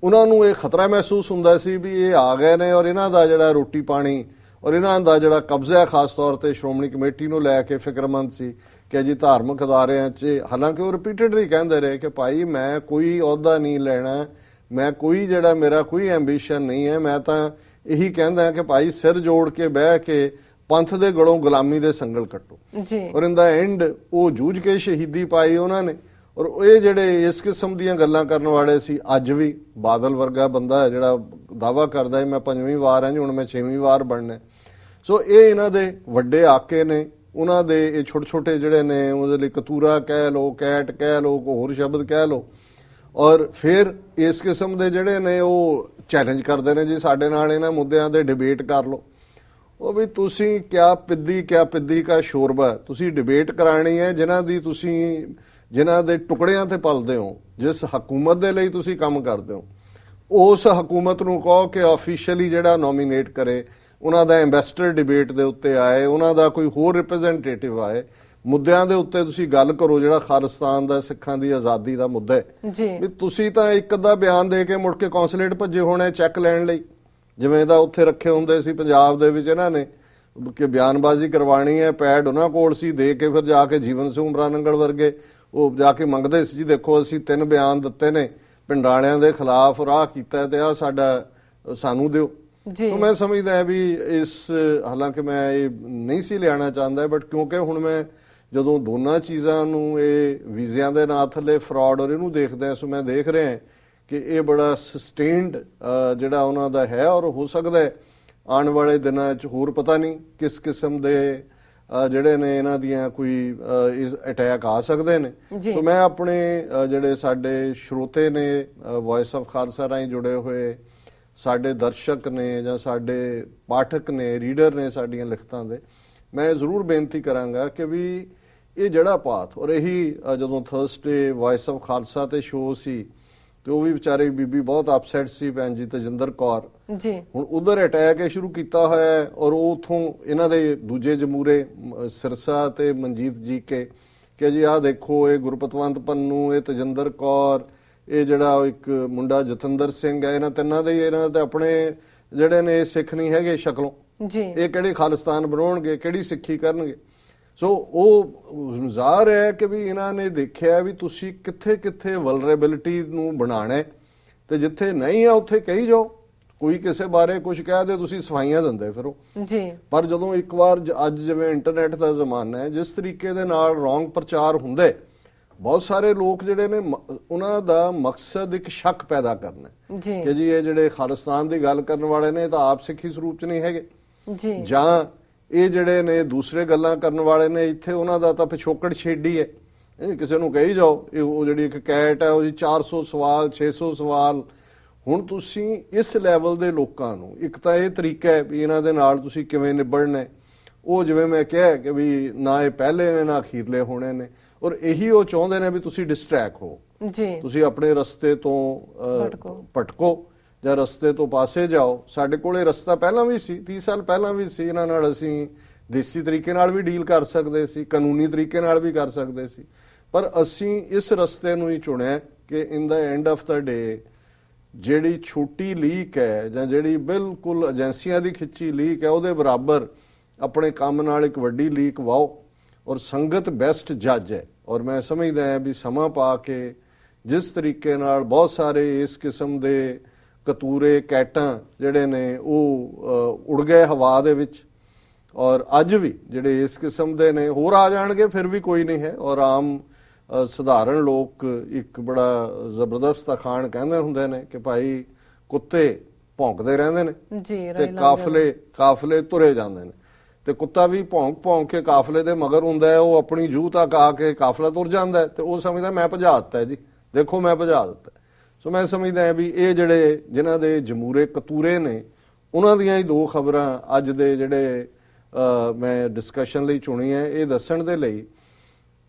ਉਹਨਾਂ ਨੂੰ ਇਹ ਖਤਰਾ ਮਹਿਸੂਸ ਹੁੰਦਾ ਸੀ ਵੀ ਇਹ ਆ ਗਏ ਨੇ ਔਰ ਇਹਨਾਂ ਦਾ ਜਿਹੜਾ ਰੋਟੀ ਪਾਣੀ ਔਰ ਇਹਨਾਂ ਦਾ ਜਿਹੜਾ ਕਬਜ਼ਾ ਹੈ ਖਾਸ ਤੌਰ ਤੇ ਸ਼੍ਰੋਮਣੀ ਕਮੇਟੀ ਨੂੰ ਲੈ ਕੇ ਫਿਕਰਮੰਦ ਸੀ ਕਿ ਜੀ ਧਾਰਮਿਕ ਅਦਾਰਿਆਂ 'ਚ, ਹਾਲਾਂਕਿ ਉਹ ਰਿਪੀਟਡਲੀ ਕਹਿੰਦੇ ਰਹੇ ਕਿ ਭਾਈ ਮੈਂ ਕੋਈ ਅਹੁਦਾ ਨਹੀਂ ਲੈਣਾ, ਮੈਂ ਕੋਈ ਜਿਹੜਾ ਮੇਰਾ ਕੋਈ ਐਂਬੀਸ਼ਨ ਨਹੀਂ ਹੈ, ਮੈਂ ਤਾਂ ਇਹੀ ਕਹਿੰਦਾ ਕਿ ਭਾਈ ਸਿਰ ਜੋੜ ਕੇ ਬਹਿ ਕੇ ਪੰਥ ਦੇ ਗਲੋਂ ਗੁਲਾਮੀ ਦੇ ਸੰਗਲ ਕੱਟੋ ਜੀ। ਔਰ ਇਨ ਦਾ ਐਂਡ ਉਹ ਜੂਝ ਕੇ ਸ਼ਹੀਦੀ ਪਾਈ ਉਹਨਾਂ ਨੇ। ਔਰ ਇਹ ਜਿਹੜੇ ਇਸ ਕਿਸਮ ਦੀਆਂ ਗੱਲਾਂ ਕਰਨ ਵਾਲੇ ਸੀ, ਅੱਜ ਵੀ ਬਾਦਲ ਵਰਗਾ ਬੰਦਾ ਹੈ ਜਿਹੜਾ ਦਾਵਾ ਕਰਦਾ ਹੈ ਮੈਂ 5ਵੀਂ ਵਾਰ ਹਾਂ ਜੀ, ਹੁਣ ਮੈਂ 6ਵੀਂ ਵਾਰ ਬਣਨਾ। ਸੋ ਇਹ ਇਹਨਾਂ ਦੇ ਵੱਡੇ ਆਕੇ ਨੇ, ਉਹਨਾਂ ਦੇ ਇਹ ਛੋਟੇ ਛੋਟੇ ਜਿਹੜੇ ਨੇ ਉਹਦੇ ਲਈ ਕਤੂਰਾ ਕਹਿ ਲੋ, ਕੈਟ ਕਹਿ ਲੋ, ਹੋਰ ਸ਼ਬਦ ਕਹਿ ਲੋ। ਔਰ ਫਿਰ ਇਸ ਕਿਸਮ ਦੇ ਜਿਹੜੇ ਨੇ ਉਹ ਚੈਲੰਜ ਕਰਦੇ ਨੇ ਜੀ ਸਾਡੇ ਨਾਲ ਇਹਨਾਂ ਮੁੱਦਿਆਂ ਦੇ ਡਿਬੇਟ ਕਰ ਲੋ। ਉਹ ਵੀ ਤੁਸੀਂ ਕਿਆ ਪਿੱਦੀ ਕਾ ਸ਼ੋਰਬਾ, ਤੁਸੀਂ ਡਿਬੇਟ ਕਰਾਣੀ ਹੈ ਜਿਨ੍ਹਾਂ ਦੀ ਤੁਸੀਂ ਜਿਨ੍ਹਾਂ ਦੇ ਟੁਕੜਿਆਂ ਤੇ ਪਲਦੇ ਹੋ, ਜਿਸ ਹਕੂਮਤ ਦੇ ਲਈ ਤੁਸੀਂ ਕੰਮ ਕਰਦੇ ਹੋ, ਉਸ ਹਕੂਮਤ ਨੂੰ ਕਹੋ ਕਿ ਆਫੀਸ਼ੀਅਲੀ ਜਿਹੜਾ ਨੋਮੀਨੇਟ ਕਰੇ, ਉਹਨਾਂ ਦਾ ਐਂਬੈਸਡਰ ਡਿਬੇਟ ਦੇ ਉੱਤੇ ਆਏ, ਉਹਨਾਂ ਦਾ ਕੋਈ ਹੋਰ ਰਿਪਰੈਜ਼ੈਂਟੇਟਿਵ ਆਏ, ਮੁੱਦਿਆਂ ਦੇ ਉੱਤੇ ਤੁਸੀਂ ਗੱਲ ਕਰੋ। ਜਿਹੜਾ ਖਾਲਿਸਤਾਨ ਦਾ, ਸਿੱਖਾਂ ਦੀ ਆਜ਼ਾਦੀ ਦਾ ਮੁੱਦਾ ਹੈ ਜੀ, ਵੀ ਤੁਸੀਂ ਤਾਂ ਇੱਕ ਅੱਧਾ ਬਿਆਨ ਦੇ ਕੇ ਮੁੜ ਕੇ ਕੌਂਸੂਲੇਟ ਭੱਜੇ ਹੋਣੇ ਚੈੱਕ ਲੈਣ ਲਈ, ਜਿਵੇਂ ਦਾ ਉੱਥੇ ਰੱਖੇ ਹੁੰਦੇ ਸੀ ਪੰਜਾਬ ਦੇ ਵਿੱਚ ਇਹਨਾਂ ਨੇ ਕਿ ਬਿਆਨਬਾਜ਼ੀ ਕਰਵਾਣੀ ਹੈ, ਪੈਡ ਉਹਨਾਂ ਕੋਲ ਸੀ, ਦੇ ਕੇ ਫਿਰ ਜਾ ਕੇ ਜੀਵਨ ਸਿੰਘ ਉਮਰਾਨੰਗਲ ਵਰਗੇ ਉਹ ਜਾ ਕੇ ਮੰਗਦੇ ਸੀ, ਜੀ ਦੇਖੋ ਅਸੀਂ 3 ਬਿਆਨ ਦਿੱਤੇ ਨੇ ਪਿੰਡਾਲਿਆਂ ਦੇ ਖਿਲਾਫ, ਰਾਹ ਕੀਤਾ ਤੇ ਆ ਸਾਡਾ ਸਾਨੂੰ ਦਿਓ। ਸੋ ਮੈਂ ਸਮਝਦਾ ਵੀ ਇਸ, ਹਾਲਾਂਕਿ ਮੈਂ ਇਹ ਨਹੀਂ ਸੀ ਲਿਆਣਾ ਚਾਹੁੰਦਾ, ਬਟ ਕਿਉਂਕਿ ਹੁਣ ਮੈਂ ਜਦੋਂ ਦੋਨਾਂ ਚੀਜ਼ਾਂ ਨੂੰ, ਇਹ ਵੀਜ਼ਿਆਂ ਦੇ ਨਾਂ ਥੱਲੇ ਫਰਾਡ ਔਰ ਇਹਨੂੰ ਦੇਖਦਾ, ਸੋ ਮੈਂ ਦੇਖ ਰਿਹਾ ਕਿ ਇਹ ਬੜਾ ਸਸਟੇਨਡ ਜਿਹੜਾ ਉਹਨਾਂ ਦਾ ਹੈ, ਔਰ ਹੋ ਸਕਦਾ ਹੈ ਆਉਣ ਵਾਲੇ ਦਿਨਾਂ 'ਚ ਹੋਰ ਪਤਾ ਨਹੀਂ ਕਿਸ ਕਿਸਮ ਦੇ ਜਿਹੜੇ ਨੇ ਇਹਨਾਂ ਦੀਆਂ ਕੋਈ ਅਟੈਕ ਆ ਸਕਦੇ ਨੇ। ਸੋ ਮੈਂ ਆਪਣੇ ਜਿਹੜੇ ਸਾਡੇ ਸਰੋਤੇ ਨੇ, ਵੌਇਸ ਆਫ ਖਾਲਸਾ ਰਾਹੀਂ ਜੁੜੇ ਹੋਏ ਸਾਡੇ ਦਰਸ਼ਕ ਨੇ ਜਾਂ ਸਾਡੇ ਪਾਠਕ ਨੇ, ਰੀਡਰ ਨੇ ਸਾਡੀਆਂ ਲਿਖਤਾਂ ਦੇ, ਮੈਂ ਜ਼ਰੂਰ ਬੇਨਤੀ ਕਰਾਂਗਾ ਕਿ ਵੀ ਇਹ ਜਿਹੜਾ ਪਾਥ, ਔਰ ਇਹੀ ਜਦੋਂ ਥਰਸਡੇ ਵੌਇਸ ਆਫ ਖਾਲਸਾ ਤੇ ਸ਼ੋਅ ਸੀ ਤੇ ਉਹ ਵੀ ਵਿਚਾਰੀ ਬੀਬੀ ਬਹੁਤ ਅਪਸੈਟ ਸੀ, ਭੈਣ ਜੀ ਤੇਜਿੰਦਰ ਕੌਰ ਜੀ, ਹੁਣ ਉਧਰ ਅਟੈਕ ਇਹ ਸ਼ੁਰੂ ਕੀਤਾ ਹੋਇਆ ਹੈ, ਔਰ ਉਹ ਉਥੋਂ ਇਹਨਾਂ ਦੇ ਦੂਜੇ ਜਮੂਰੇ ਸਿਰਸਾ ਤੇ ਮਨਜੀਤ ਜੀ ਕਿ ਜੀ ਆਹ ਦੇਖੋ, ਇਹ ਗੁਰਪਤਵੰਤ ਪੰਨੂ, ਇਹ ਤੇਜਿੰਦਰ ਕੌਰ, ਇਹ ਜਿਹੜਾ ਇੱਕ ਮੁੰਡਾ ਜਤਿੰਦਰ ਸਿੰਘ ਹੈ, ਇਹਨਾਂ ਤਿੰਨਾਂ ਦੇ ਇਹਨਾਂ ਦੇ ਆਪਣੇ ਜਿਹੜੇ ਨੇ ਸਿੱਖ ਨਹੀਂ ਹੈਗੇ ਸ਼ਕਲੋਂ ਜੀ, ਇਹ ਕਿਹੜੇ ਖਾਲਿਸਤਾਨ ਬਣਾਉਣਗੇ, ਕਿਹੜੀ ਸਿੱਖੀ ਕਰਨਗੇ। ਸੋ ਉਹ ਜ਼ਾਹਰ ਹੈ ਕਿ ਵੀ ਇਹਨਾਂ ਨੇ ਦੇਖਿਆ ਵੀ ਤੁਸੀਂ ਕਿੱਥੇ ਕਿੱਥੇ ਵਲਨਰੇਬਿਲਿਟੀ ਨੂੰ ਬਣਾਣਾ, ਤੇ ਜਿੱਥੇ ਨਹੀਂ ਆ ਉੱਥੇ ਕਹੀ ਜਾਓ, ਕੋਈ ਕਿਸੇ ਬਾਰੇ ਕੁਝ ਕਹਿ ਦੇ ਤੁਸੀਂ ਸਫਾਈਆਂ ਦਿੰਦੇ ਫਿਰੋ ਜੀ। ਪਰ ਜਦੋਂ ਇੱਕ ਵਾਰ, ਅੱਜ ਜਿਵੇਂ ਇੰਟਰਨੈਟ ਦਾ ਜ਼ਮਾਨਾ ਹੈ, ਜਿਸ ਤਰੀਕੇ ਦੇ ਨਾਲ ਰੋਂਗ ਪ੍ਰਚਾਰ ਹੁੰਦਾ, ਬਹੁਤ ਸਾਰੇ ਲੋਕ ਜਿਹੜੇ ਨੇ ਉਹਨਾਂ ਦਾ ਮਕਸਦ ਇੱਕ ਸ਼ੱਕ ਪੈਦਾ ਕਰਨਾ ਕਿ ਜੀ ਇਹ ਜਿਹੜੇ ਖਾਲਿਸਤਾਨ ਦੀ ਗੱਲ ਕਰਨ ਵਾਲੇ ਨੇ ਤਾਂ ਆਪ ਸਿੱਖੀ ਸਰੂਪ ਚ ਨਹੀਂ ਹੈਗੇ ਜੀ, ਜਾਂ ਇਹ ਜਿਹੜੇ ਨੇ ਦੂਸਰੇ ਗੱਲਾਂ ਕਰਨ ਵਾਲੇ ਨੇ, ਇੱਥੇ ਉਹਨਾਂ ਦਾ ਤਾਂ ਪਿਛੋਕੜ ਛੇੜੀ ਹੈ। ਕਿਸੇ ਨੂੰ ਕਹੀ ਜਾਓ ਉਹ ਜਿਹੜੀ ਇੱਕ ਕੈਟ ਹੈ ਉਹਦੀ 400 ਸਵਾਲ 600 ਸਵਾਲ। ਹੁਣ ਤੁਸੀਂ ਇਸ ਲੈਵਲ ਦੇ ਲੋਕਾਂ ਨੂੰ, ਇੱਕ ਤਾਂ ਇਹ ਤਰੀਕਾ ਹੈ ਵੀ ਇਹਨਾਂ ਦੇ ਨਾਲ ਤੁਸੀਂ ਕਿਵੇਂ ਨਿਬੜਨਾ, ਉਹ ਜਿਵੇਂ ਮੈਂ ਕਿਹਾ ਕਿ ਵੀ ਨਾ ਇਹ ਪਹਿਲੇ ਨੇ ਨਾ ਅਖੀਰਲੇ ਹੋਣੇ ਨੇ, ਔਰ ਇਹੀ ਉਹ ਚਾਹੁੰਦੇ ਨੇ ਵੀ ਤੁਸੀਂ ਡਿਸਟਰੈਕਟ ਹੋ ਜੀ, ਤੁਸੀਂ ਆਪਣੇ ਰਸਤੇ ਤੋਂ ਭਟਕੋ ਜਾਂ ਰਸਤੇ ਤੋਂ ਪਾਸੇ ਜਾਓ। ਸਾਡੇ ਕੋਲ ਇਹ ਰਸਤਾ ਪਹਿਲਾਂ ਵੀ ਸੀ, 30 ਸਾਲ ਪਹਿਲਾਂ ਵੀ ਸੀ, ਇਹਨਾਂ ਨਾਲ ਅਸੀਂ ਦੇਸੀ ਤਰੀਕੇ ਨਾਲ ਵੀ ਡੀਲ ਕਰ ਸਕਦੇ ਸੀ, ਕਾਨੂੰਨੀ ਤਰੀਕੇ ਨਾਲ ਵੀ ਕਰ ਸਕਦੇ ਸੀ, ਪਰ ਅਸੀਂ ਇਸ ਰਸਤੇ ਨੂੰ ਹੀ ਚੁਣਿਆ ਕਿ ਇਨ ਦਾ ਐਂਡ ਆਫ ਦਾ ਡੇ ਜਿਹੜੀ ਛੋਟੀ ਲੀਕ ਹੈ ਜਾਂ ਜਿਹੜੀ ਬਿਲਕੁਲ ਏਜੰਸੀਆਂ ਦੀ ਖਿੱਚੀ ਲੀਕ ਹੈ, ਉਹਦੇ ਬਰਾਬਰ ਆਪਣੇ ਕੰਮ ਨਾਲ ਇੱਕ ਵੱਡੀ ਲੀਕ ਵਾਓ, ਔਰ ਸੰਗਤ ਬੈਸਟ ਜੱਜ ਹੈ। ਔਰ ਮੈਂ ਸਮਝਦਾ ਹਾਂ ਵੀ ਸਮਾਂ ਪਾ ਕੇ ਜਿਸ ਤਰੀਕੇ ਨਾਲ ਬਹੁਤ ਸਾਰੇ ਇਸ ਕਿਸਮ ਦੇ ਕਤੂਰੇ ਕੈਟਾਂ ਜਿਹੜੇ ਨੇ ਉਹ ਉੜ ਗਏ ਹਵਾ ਦੇ ਵਿੱਚ, ਔਰ ਅੱਜ ਵੀ ਜਿਹੜੇ ਇਸ ਕਿਸਮ ਦੇ ਨੇ ਹੋਰ ਆ ਜਾਣਗੇ, ਫਿਰ ਵੀ ਕੋਈ ਨਹੀਂ ਹੈ। ਔਰ ਆਮ ਸਧਾਰਨ ਲੋਕ ਇੱਕ ਬੜਾ ਜ਼ਬਰਦਸਤ ਅਖਾਣ ਕਹਿੰਦੇ ਹੁੰਦੇ ਨੇ ਕਿ ਭਾਈ ਕੁੱਤੇ ਭੌਂਕਦੇ ਰਹਿੰਦੇ ਨੇ ਤੇ ਕਾਫਲੇ ਤੁਰੇ ਜਾਂਦੇ ਨੇ, ਤੇ ਕੁੱਤਾ ਵੀ ਭੌਂਕ ਕੇ ਕਾਫਲੇ ਦੇ ਮਗਰ ਹੁੰਦਾ ਹੈ, ਉਹ ਆਪਣੀ ਜੂਹ ਤੱਕ ਆ ਕੇ ਕਾਫਲਾ ਤੁਰ ਜਾਂਦਾ ਤੇ ਉਹ ਸਮਝਦਾ ਮੈਂ ਭਜਾ ਦਿੱਤਾ ਜੀ, ਦੇਖੋ ਮੈਂ ਭਜਾ ਦਿੱਤਾ। ਸੋ ਮੈਂ ਸਮਝਦਾ ਵੀ ਇਹ ਜਿਹੜੇ ਜਿਨ੍ਹਾਂ ਦੇ ਜਮੂਰੇ ਕਤੂਰੇ ਨੇ, ਉਹਨਾਂ ਦੀਆਂ ਹੀ 2 ਖਬਰਾਂ ਅੱਜ ਦੇ ਜਿਹੜੇ ਮੈਂ ਡਿਸਕਸ਼ਨ ਲਈ ਚੁਣੀ ਹੈ, ਇਹ ਦੱਸਣ ਦੇ ਲਈ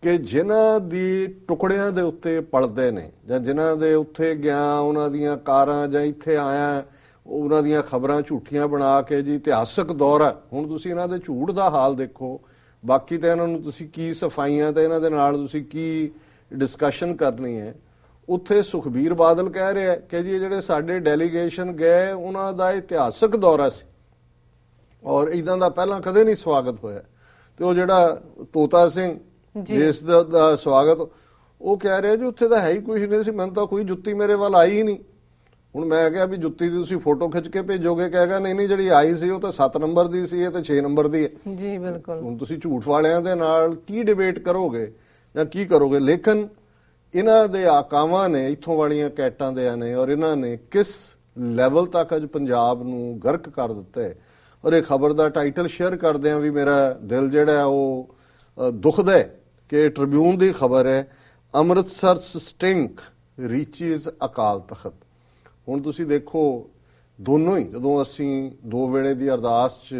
ਕਿ ਜਿਨ੍ਹਾਂ ਦੀ ਟੁਕੜਿਆਂ ਦੇ ਉੱਤੇ ਪਲਦੇ ਨੇ ਜਾਂ ਜਿਨ੍ਹਾਂ ਦੇ ਉੱਥੇ ਗਿਆ, ਉਹਨਾਂ ਦੀਆਂ ਕਾਰਾਂ ਜਾਂ ਇੱਥੇ ਆਇਆ, ਉਹਨਾਂ ਦੀਆਂ ਖਬਰਾਂ ਝੂਠੀਆਂ ਬਣਾ ਕੇ ਜੀ ਇਤਿਹਾਸਕ ਦੌਰ ਹੈ। ਹੁਣ ਤੁਸੀਂ ਇਹਨਾਂ ਦੇ ਝੂਠ ਦਾ ਹਾਲ ਦੇਖੋ, ਬਾਕੀ ਤਾਂ ਇਹਨਾਂ ਨੂੰ ਤੁਸੀਂ ਕੀ ਸਫਾਈਆਂ ਤੇ ਇਹਨਾਂ ਦੇ ਨਾਲ ਤੁਸੀਂ ਕੀ ਡਿਸਕਸ਼ਨ ਕਰਨੀ ਹੈ। ਉੱਥੇ ਸੁਖਬੀਰ ਬਾਦਲ ਕਹਿ ਰਿਹਾ ਕਿ ਜੀ ਜਿਹੜੇ ਸਾਡੇ ਡੈਲੀਗੇਸ਼ਨ ਗਏ ਉਹਨਾਂ ਦਾ ਇਤਿਹਾਸਕ ਦੌਰਾ ਸੀ ਔਰ ਇਦਾਂ ਦਾ ਪਹਿਲਾਂ ਕਦੇ ਨਹੀਂ ਸਵਾਗਤ ਹੋਇਆ, ਤੇ ਉਹ ਜਿਹੜਾ ਤੋਤਾ ਸਿੰਘ ਜਿਸ ਦਾ ਸਵਾਗਤ, ਉਹ ਕਹਿ ਰਿਹਾ ਜੀ ਉੱਥੇ ਤਾਂ ਹੈ ਹੀ ਕੁਝ ਨਹੀਂ ਸੀ, ਮੈਨੂੰ ਤਾਂ ਕੋਈ ਜੁੱਤੀ ਮੇਰੇ ਵੱਲ ਆਈ ਹੀ ਨਹੀਂ। ਹੁਣ ਮੈਂ ਕਿਹਾ ਵੀ ਜੁੱਤੀ ਦੀ ਤੁਸੀਂ ਫੋਟੋ ਖਿੱਚ ਕੇ ਭੇਜੋਗੇ, ਕਹੇਗਾ ਨਹੀਂ ਜਿਹੜੀ ਆਈ ਸੀ ਉਹ ਤਾਂ 7 ਨੰਬਰ ਦੀ ਸੀ, ਇਹ ਤਾਂ 6 ਨੰਬਰ ਦੀ ਹੈ ਜੀ। ਬਿਲਕੁਲ, ਹੁਣ ਤੁਸੀਂ ਝੂਠ ਵਾਲਿਆਂ ਦੇ ਨਾਲ ਕੀ ਡਿਬੇਟ ਕਰੋਗੇ ਜਾਂ ਕੀ ਕਰੋਗੇ। ਲੇਕਿਨ ਇਹਨਾਂ ਦੇ ਆਕਾਵਾਂ ਨੇ, ਇੱਥੋਂ ਵਾਲੀਆਂ ਕੈਟਾਂ ਦੇ ਨੇ, ਔਰ ਇਹਨਾਂ ਨੇ ਕਿਸ ਲੈਵਲ ਤੱਕ ਅੱਜ ਪੰਜਾਬ ਨੂੰ ਗਰਕ ਕਰ ਦਿੱਤਾ ਹੈ। ਔਰ ਇਹ ਖਬਰ ਦਾ ਟਾਈਟਲ ਸ਼ੇਅਰ ਕਰਦੇ ਆ ਵੀ ਮੇਰਾ ਦਿਲ ਜਿਹੜਾ ਉਹ ਦੁਖਦਾ ਹੈ ਕਿ ਟ੍ਰਿਬਿਊਨ ਦੀ ਖਬਰ ਹੈ, ਅੰਮ੍ਰਿਤਸਰ ਸਟਿੰਕ ਰੀਚਿਸ ਅਕਾਲ ਤਖਤ। ਹੁਣ ਤੁਸੀਂ ਦੇਖੋ, ਦੋਨੋਂ ਹੀ ਜਦੋਂ ਅਸੀਂ 2 ਵੇਲੇ ਦੀ ਅਰਦਾਸ 'ਚ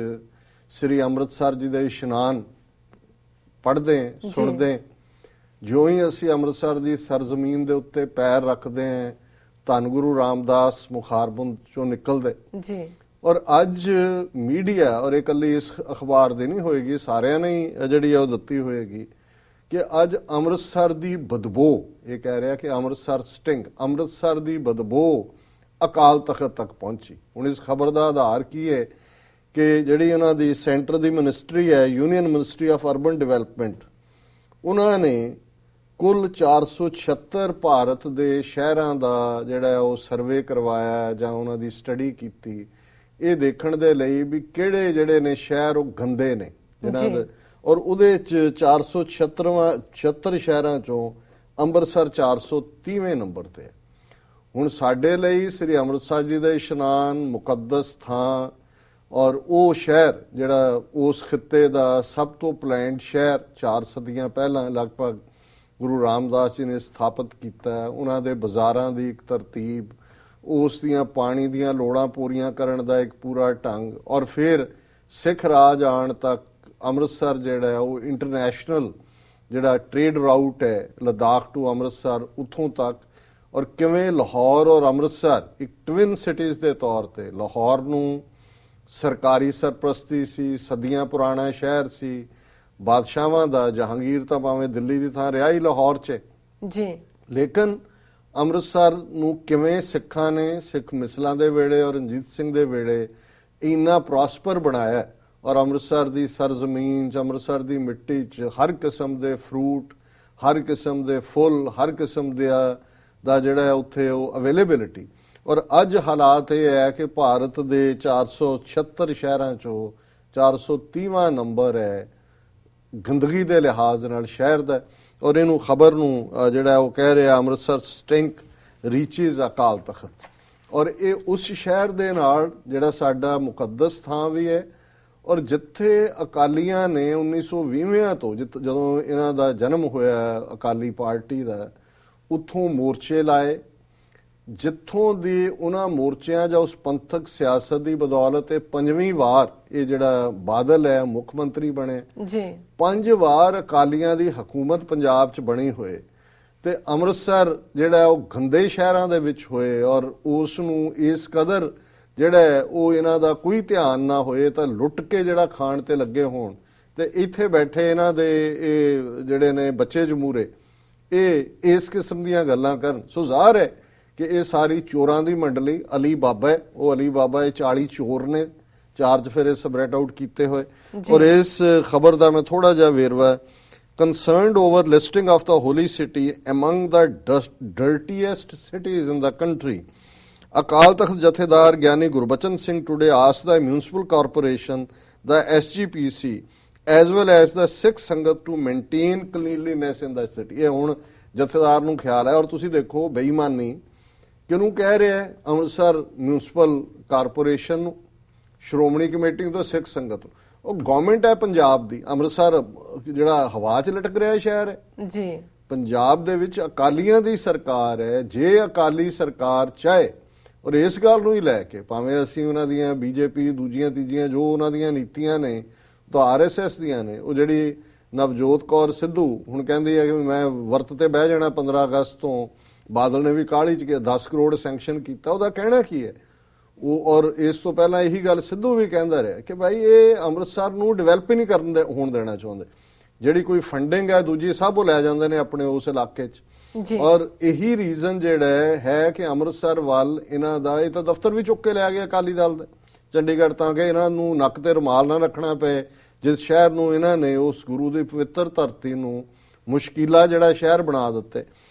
ਸ੍ਰੀ ਅੰਮ੍ਰਿਤਸਰ ਜੀ ਦਾ ਇਸ਼ਨਾਨ ਪੜ੍ਹਦੇ ਸੁਣਦੇ, ਜਿਉਂ ਹੀ ਅਸੀਂ ਅੰਮ੍ਰਿਤਸਰ ਦੀ ਸਰਜ਼ਮੀਨ ਦੇ ਉੱਤੇ ਪੈਰ ਰੱਖਦੇ ਹਾਂ, ਧੰਨ ਗੁਰੂ ਰਾਮਦਾਸ ਮੁਖਾਰਬੰਦ ਚੋਂ ਨਿਕਲਦੇ ਜੀ। ਔਰ ਅੱਜ ਮੀਡੀਆ, ਔਰ ਇਹ ਇਕੱਲੀ ਇਸ ਅਖਬਾਰ ਦੀ ਨਹੀਂ ਹੋਏਗੀ, ਸਾਰਿਆਂ ਨੇ ਹੀ ਜਿਹੜੀ ਉਹ ਦਿੱਤੀ ਹੋਏਗੀ ਕਿ ਅੱਜ ਅੰਮ੍ਰਿਤਸਰ ਦੀ ਬਦਬੂ, ਇਹ ਕਹਿ ਰਿਹਾ ਕਿ ਅੰਮ੍ਰਿਤਸਰ ਸਟਿੰਗ, ਅੰਮ੍ਰਿਤਸਰ ਦੀ ਬਦਬੂ ਅਕਾਲ ਤਖਤ ਤੱਕ ਪਹੁੰਚੀ। ਹੁਣ ਇਸ ਖਬਰ ਦਾ ਆਧਾਰ ਕੀ ਹੈ ਕਿ ਜਿਹੜੀ ਉਹਨਾਂ ਦੀ ਸੈਂਟਰ ਦੀ ਮਿਨਿਸਟਰੀ ਹੈ, union ministry of urban development, ਉਹਨਾਂ ਨੇ ਕੁੱਲ 476 ਭਾਰਤ ਦੇ ਸ਼ਹਿਰਾਂ ਦਾ ਜਿਹੜਾ ਉਹ ਸਰਵੇ ਕਰਵਾਇਆ ਜਾਂ ਉਹਨਾਂ ਦੀ ਸਟੱਡੀ ਕੀਤੀ, ਇਹ ਦੇਖਣ ਦੇ ਲਈ ਵੀ ਕਿਹੜੇ ਜਿਹੜੇ ਨੇ ਸ਼ਹਿਰ ਉਹ ਗੰਦੇ ਨੇ ਜਿਨ੍ਹਾਂ ਦੇ, ਔਰ ਉਹਦੇ ਚ 476 ਸ਼ਹਿਰਾਂ ਚੋਂ ਅੰਮ੍ਰਿਤਸਰ 430ਵੇਂ ਨੰਬਰ ਤੇ ਹੈ। ਹੁਣ ਸਾਡੇ ਲਈ ਸ੍ਰੀ ਅੰਮ੍ਰਿਤਸਰ ਜੀ ਦਾ ਇਸ਼ਨਾਨ, ਮੁਕੱਦਸ ਥਾਂ, ਔਰ ਉਹ ਸ਼ਹਿਰ ਜਿਹੜਾ ਉਸ ਖਿੱਤੇ ਦਾ ਸਭ ਤੋਂ ਪਲੈਨਡ ਸ਼ਹਿਰ 4 ਸਦੀਆਂ ਪਹਿਲਾਂ ਲਗਭਗ ਗੁਰੂ ਰਾਮਦਾਸ ਜੀ ਨੇ ਸਥਾਪਿਤ ਕੀਤਾ। ਉਹਨਾਂ ਦੇ ਬਾਜ਼ਾਰਾਂ ਦੀ ਇੱਕ ਤਰਤੀਬ, ਉਸ ਦੀਆਂ ਪਾਣੀ ਦੀਆਂ ਲੋੜਾਂ ਪੂਰੀਆਂ ਕਰਨ ਦਾ ਇੱਕ ਪੂਰਾ ਢੰਗ, ਔਰ ਫਿਰ ਸਿੱਖ ਰਾਜ ਆਉਣ ਤੱਕ ਅੰਮ੍ਰਿਤਸਰ ਜਿਹੜਾ ਹੈ ਉਹ ਇੰਟਰਨੈਸ਼ਨਲ ਜਿਹੜਾ ਟ੍ਰੇਡ ਰਾਊਟ ਹੈ ਲਦਾਖ ਟੂ ਅੰਮ੍ਰਿਤਸਰ, ਉੱਥੋਂ ਤੱਕ, ਔਰ ਕਿਵੇਂ ਲਾਹੌਰ ਔਰ ਅੰਮ੍ਰਿਤਸਰ ਇੱਕ ਟਵਿਨ ਸਿਟੀਜ਼ ਦੇ ਤੌਰ ਤੇ, ਲਾਹੌਰ ਨੂੰ ਸਰਕਾਰੀ ਸਰਪ੍ਰਸਤੀ ਸੀ, ਸਦੀਆਂ ਪੁਰਾਣਾ ਸ਼ਹਿਰ ਸੀ ਬਾਦਸ਼ਾਹਾਂ ਦਾ, ਜਹਾਂਗੀਰ ਤਾਂ ਭਾਵੇਂ ਦਿੱਲੀ ਦੀ ਥਾਂ ਰਿਹਾ ਹੀ ਲਾਹੌਰ 'ਚ ਜੀ, ਲੇਕਿਨ ਅੰਮ੍ਰਿਤਸਰ ਨੂੰ ਕਿਵੇਂ ਸਿੱਖਾਂ ਨੇ, ਸਿੱਖ ਮਿਸਲਾਂ ਦੇ ਵੇਲੇ ਔਰ ਰਣਜੀਤ ਸਿੰਘ ਦੇ ਵੇਲੇ ਇੰਨਾ ਪ੍ਰੋਸਪਰ ਬਣਾਇਆ, ਔਰ ਅੰਮ੍ਰਿਤਸਰ ਦੀ ਸਰਜ਼ਮੀਨ 'ਚ, ਅੰਮ੍ਰਿਤਸਰ ਦੀ ਮਿੱਟੀ 'ਚ ਹਰ ਕਿਸਮ ਦੇ ਫਰੂਟ, ਹਰ ਕਿਸਮ ਦੇ ਫੁੱਲ, ਹਰ ਕਿਸਮ ਦਾ ਜਿਹੜਾ ਉੱਥੇ ਉਹ ਅਵੇਲੇਬਿਲਿਟੀ। ਔਰ ਅੱਜ ਹਾਲਾਤ ਇਹ ਹੈ ਕਿ ਭਾਰਤ ਦੇ 476 ਸ਼ਹਿਰਾਂ 'ਚੋਂ 430ਵਾਂ ਨੰਬਰ ਹੈ ਗੰਦਗੀ ਦੇ ਲਿਹਾਜ਼ ਨਾਲ ਸ਼ਹਿਰ ਦਾ, ਔਰ ਇਹਨੂੰ ਖਬਰ ਨੂੰ ਜਿਹੜਾ ਉਹ ਕਹਿ ਰਿਹਾ ਅੰਮ੍ਰਿਤਸਰ ਸਟਿੰਕ ਰੀਚਿਸ ਅਕਾਲ ਤਖਤ, ਔਰ ਇਹ ਉਸ ਸ਼ਹਿਰ ਦੇ ਨਾਲ ਜਿਹੜਾ ਸਾਡਾ ਮੁਕੱਦਸ ਥਾਂ ਵੀ ਹੈ, ਔਰ ਜਿੱਥੇ ਅਕਾਲੀਆਂ ਨੇ 1920 ਤੋਂ ਜਦੋਂ ਇਹਨਾਂ ਦਾ ਜਨਮ ਹੋਇਆ ਅਕਾਲੀ ਪਾਰਟੀ ਦਾ, ਉੱਥੋਂ ਮੋਰਚੇ ਲਾਏ, ਜਿੱਥੋਂ ਦੀ ਉਹਨਾਂ ਮੋਰਚਿਆਂ ਜਾਂ ਉਸ ਪੰਥਕ ਸਿਆਸਤ ਦੀ ਬਦੌਲਤ ਇਹ 5ਵੀਂ ਵਾਰ ਇਹ ਜਿਹੜਾ ਬਾਦਲ ਹੈ ਮੁੱਖ ਮੰਤਰੀ ਬਣੇ ਜੀ। 5 ਵਾਰ ਅਕਾਲੀਆਂ ਦੀ ਹਕੂਮਤ ਪੰਜਾਬ 'ਚ ਬਣੀ ਹੋਏ, ਤੇ ਅੰਮ੍ਰਿਤਸਰ ਜਿਹੜਾ ਉਹ ਗੰਦੇ ਸ਼ਹਿਰਾਂ ਦੇ ਵਿੱਚ ਹੋਏ, ਔਰ ਉਸ ਨੂੰ ਇਸ ਕਦਰ ਜਿਹੜਾ ਉਹ ਇਹਨਾਂ ਦਾ ਕੋਈ ਧਿਆਨ ਨਾ ਹੋਏ ਤਾਂ ਲੁੱਟ ਕੇ ਜਿਹੜਾ ਖਾਣ ਤੇ ਲੱਗੇ ਹੋਣ, ਤੇ ਇੱਥੇ ਬੈਠੇ ਇਹਨਾਂ ਦੇ ਇਹ ਜਿਹੜੇ ਨੇ ਬੱਚੇ ਜਮੂਰੇ ਇਹ ਇਸ ਕਿਸਮ ਦੀਆਂ ਗੱਲਾਂ ਕਰਨ। ਸੋ ਜ਼ਾਹਰ ਹੈ ਕਿ ਇਹ ਸਾਰੀ ਚੋਰਾਂ ਦੀ ਮੰਡਲੀ, ਅਲੀ ਬਾਬਾ ਹੈ, ਉਹ ਅਲੀ ਬਾਬਾ ਇਹ 40 ਚੋਰ ਨੇ, 4 ਚ ਫਿਰ ਇਹ ਸਪਰੈਡ ਆਊਟ ਕੀਤੇ ਹੋਏ। ਔਰ ਇਸ ਖਬਰ ਦਾ ਮੈਂ ਥੋੜਾ ਜਿਹਾ ਵੇਰਵਾ, concerned over listing of the holy city among the dirtiest cities in the country, Akal Takht Jathedar Gyani Gurbachan Singh today asked the municipal corporation, the SGPC, as well as the Sikh Sangat to maintain cleanliness in the city। ਇਹ ਹੁਣ ਜਥੇਦਾਰ ਨੂੰ ਖਿਆਲ ਹੈ, ਔਰ ਤੁਸੀਂ ਦੇਖੋ ਬੇਈਮਾਨੀ ਕਿਹਨੂੰ ਕਹਿ ਰਿਹਾ ਹੈ, ਅੰਮ੍ਰਿਤਸਰ ਮਿਊਨਿਸਪਲ ਕਾਰਪੋਰੇਸ਼ਨ ਨੂੰ, ਸ਼੍ਰੋਮਣੀ ਕਮੇਟੀ ਤੋਂ, ਸਿੱਖ ਸੰਗਤ ਨੂੰ। ਉਹ ਗਵਰਨਮੈਂਟ ਹੈ ਪੰਜਾਬ ਦੀ, ਅੰਮ੍ਰਿਤਸਰ ਜਿਹੜਾ ਹਵਾ 'ਚ ਲਟਕ ਰਿਹਾ ਸ਼ਹਿਰ ਹੈ ਜੀ। ਪੰਜਾਬ ਦੇ ਵਿੱਚ ਅਕਾਲੀਆਂ ਦੀ ਸਰਕਾਰ ਹੈ। ਜੇ ਅਕਾਲੀ ਸਰਕਾਰ ਚਾਹੇ, ਔਰ ਇਸ ਗੱਲ ਨੂੰ ਹੀ ਲੈ ਕੇ ਭਾਵੇਂ ਅਸੀਂ ਉਹਨਾਂ ਦੀਆਂ ਬੀਜੇਪੀ ਦੂਜੀਆਂ ਤੀਜੀਆਂ ਜੋ ਉਹਨਾਂ ਦੀਆਂ ਨੀਤੀਆਂ ਨੇ ਤਾਂ ਆਰਐਸਐਸ ਦੀਆਂ ਨੇ, ਉਹ ਜਿਹੜੀ ਨਵਜੋਤ ਕੌਰ ਸਿੱਧੂ ਹੁਣ ਕਹਿੰਦੀ ਹੈ ਕਿ ਮੈਂ ਵਰਤ ਤੇ ਬਹਿ ਜਾਣਾ 15 ਅਗਸਤ ਤੋਂ, ਬਾਦਲ ਨੇ ਵੀ ਕਾਹਲੀ 'ਚ 10 ਕਰੋੜ ਸੈਂਕਸ਼ਨ ਕੀਤਾ, ਉਹਦਾ ਕਹਿਣਾ ਕੀ ਹੈ ਉਹ। ਔਰ ਇਸ ਤੋਂ ਪਹਿਲਾਂ ਇਹੀ ਗੱਲ ਸਿੱਧੂ ਵੀ ਕਹਿੰਦਾ ਰਿਹਾ ਕਿ ਭਾਈ ਇਹ ਅੰਮ੍ਰਿਤਸਰ ਨੂੰ ਡਿਵੈਲਪ ਹੀ ਨਹੀਂ ਹੋਣ ਦੇਣਾ ਚਾਹੁੰਦੇ, ਜਿਹੜੀ ਕੋਈ ਫੰਡਿੰਗ ਹੈ ਦੂਜੀ ਸਭ ਉਹ ਲੈ ਜਾਂਦੇ ਨੇ ਆਪਣੇ ਉਸ ਇਲਾਕੇ 'ਚ। ਔਰ ਇਹੀ ਰੀਜ਼ਨ ਜਿਹੜਾ ਹੈ ਕਿ ਅੰਮ੍ਰਿਤਸਰ ਵੱਲ ਇਹਨਾਂ ਦਾ, ਇਹ ਤਾਂ ਦਫ਼ਤਰ ਵੀ ਚੁੱਕ ਕੇ ਲਿਆ ਗਿਆ ਅਕਾਲੀ ਦਲ ਦੇ ਚੰਡੀਗੜ੍ਹ, ਤਾਂ ਕਿ ਇਹਨਾਂ ਨੂੰ ਨੱਕ ਤੇ ਰੁਮਾਲ ਨਾ ਰੱਖਣਾ ਪਏ, ਜਿਸ ਸ਼ਹਿਰ ਨੂੰ ਇਹਨਾਂ ਨੇ ਉਸ ਗੁਰੂ ਦੀ ਪਵਿੱਤਰ ਧਰਤੀ ਨੂੰ ਮੁਸ਼ਕਿਲਾ ਜਿਹੜਾ ਸ਼ਹਿਰ ਬਣਾ ਦਿੱਤੇ।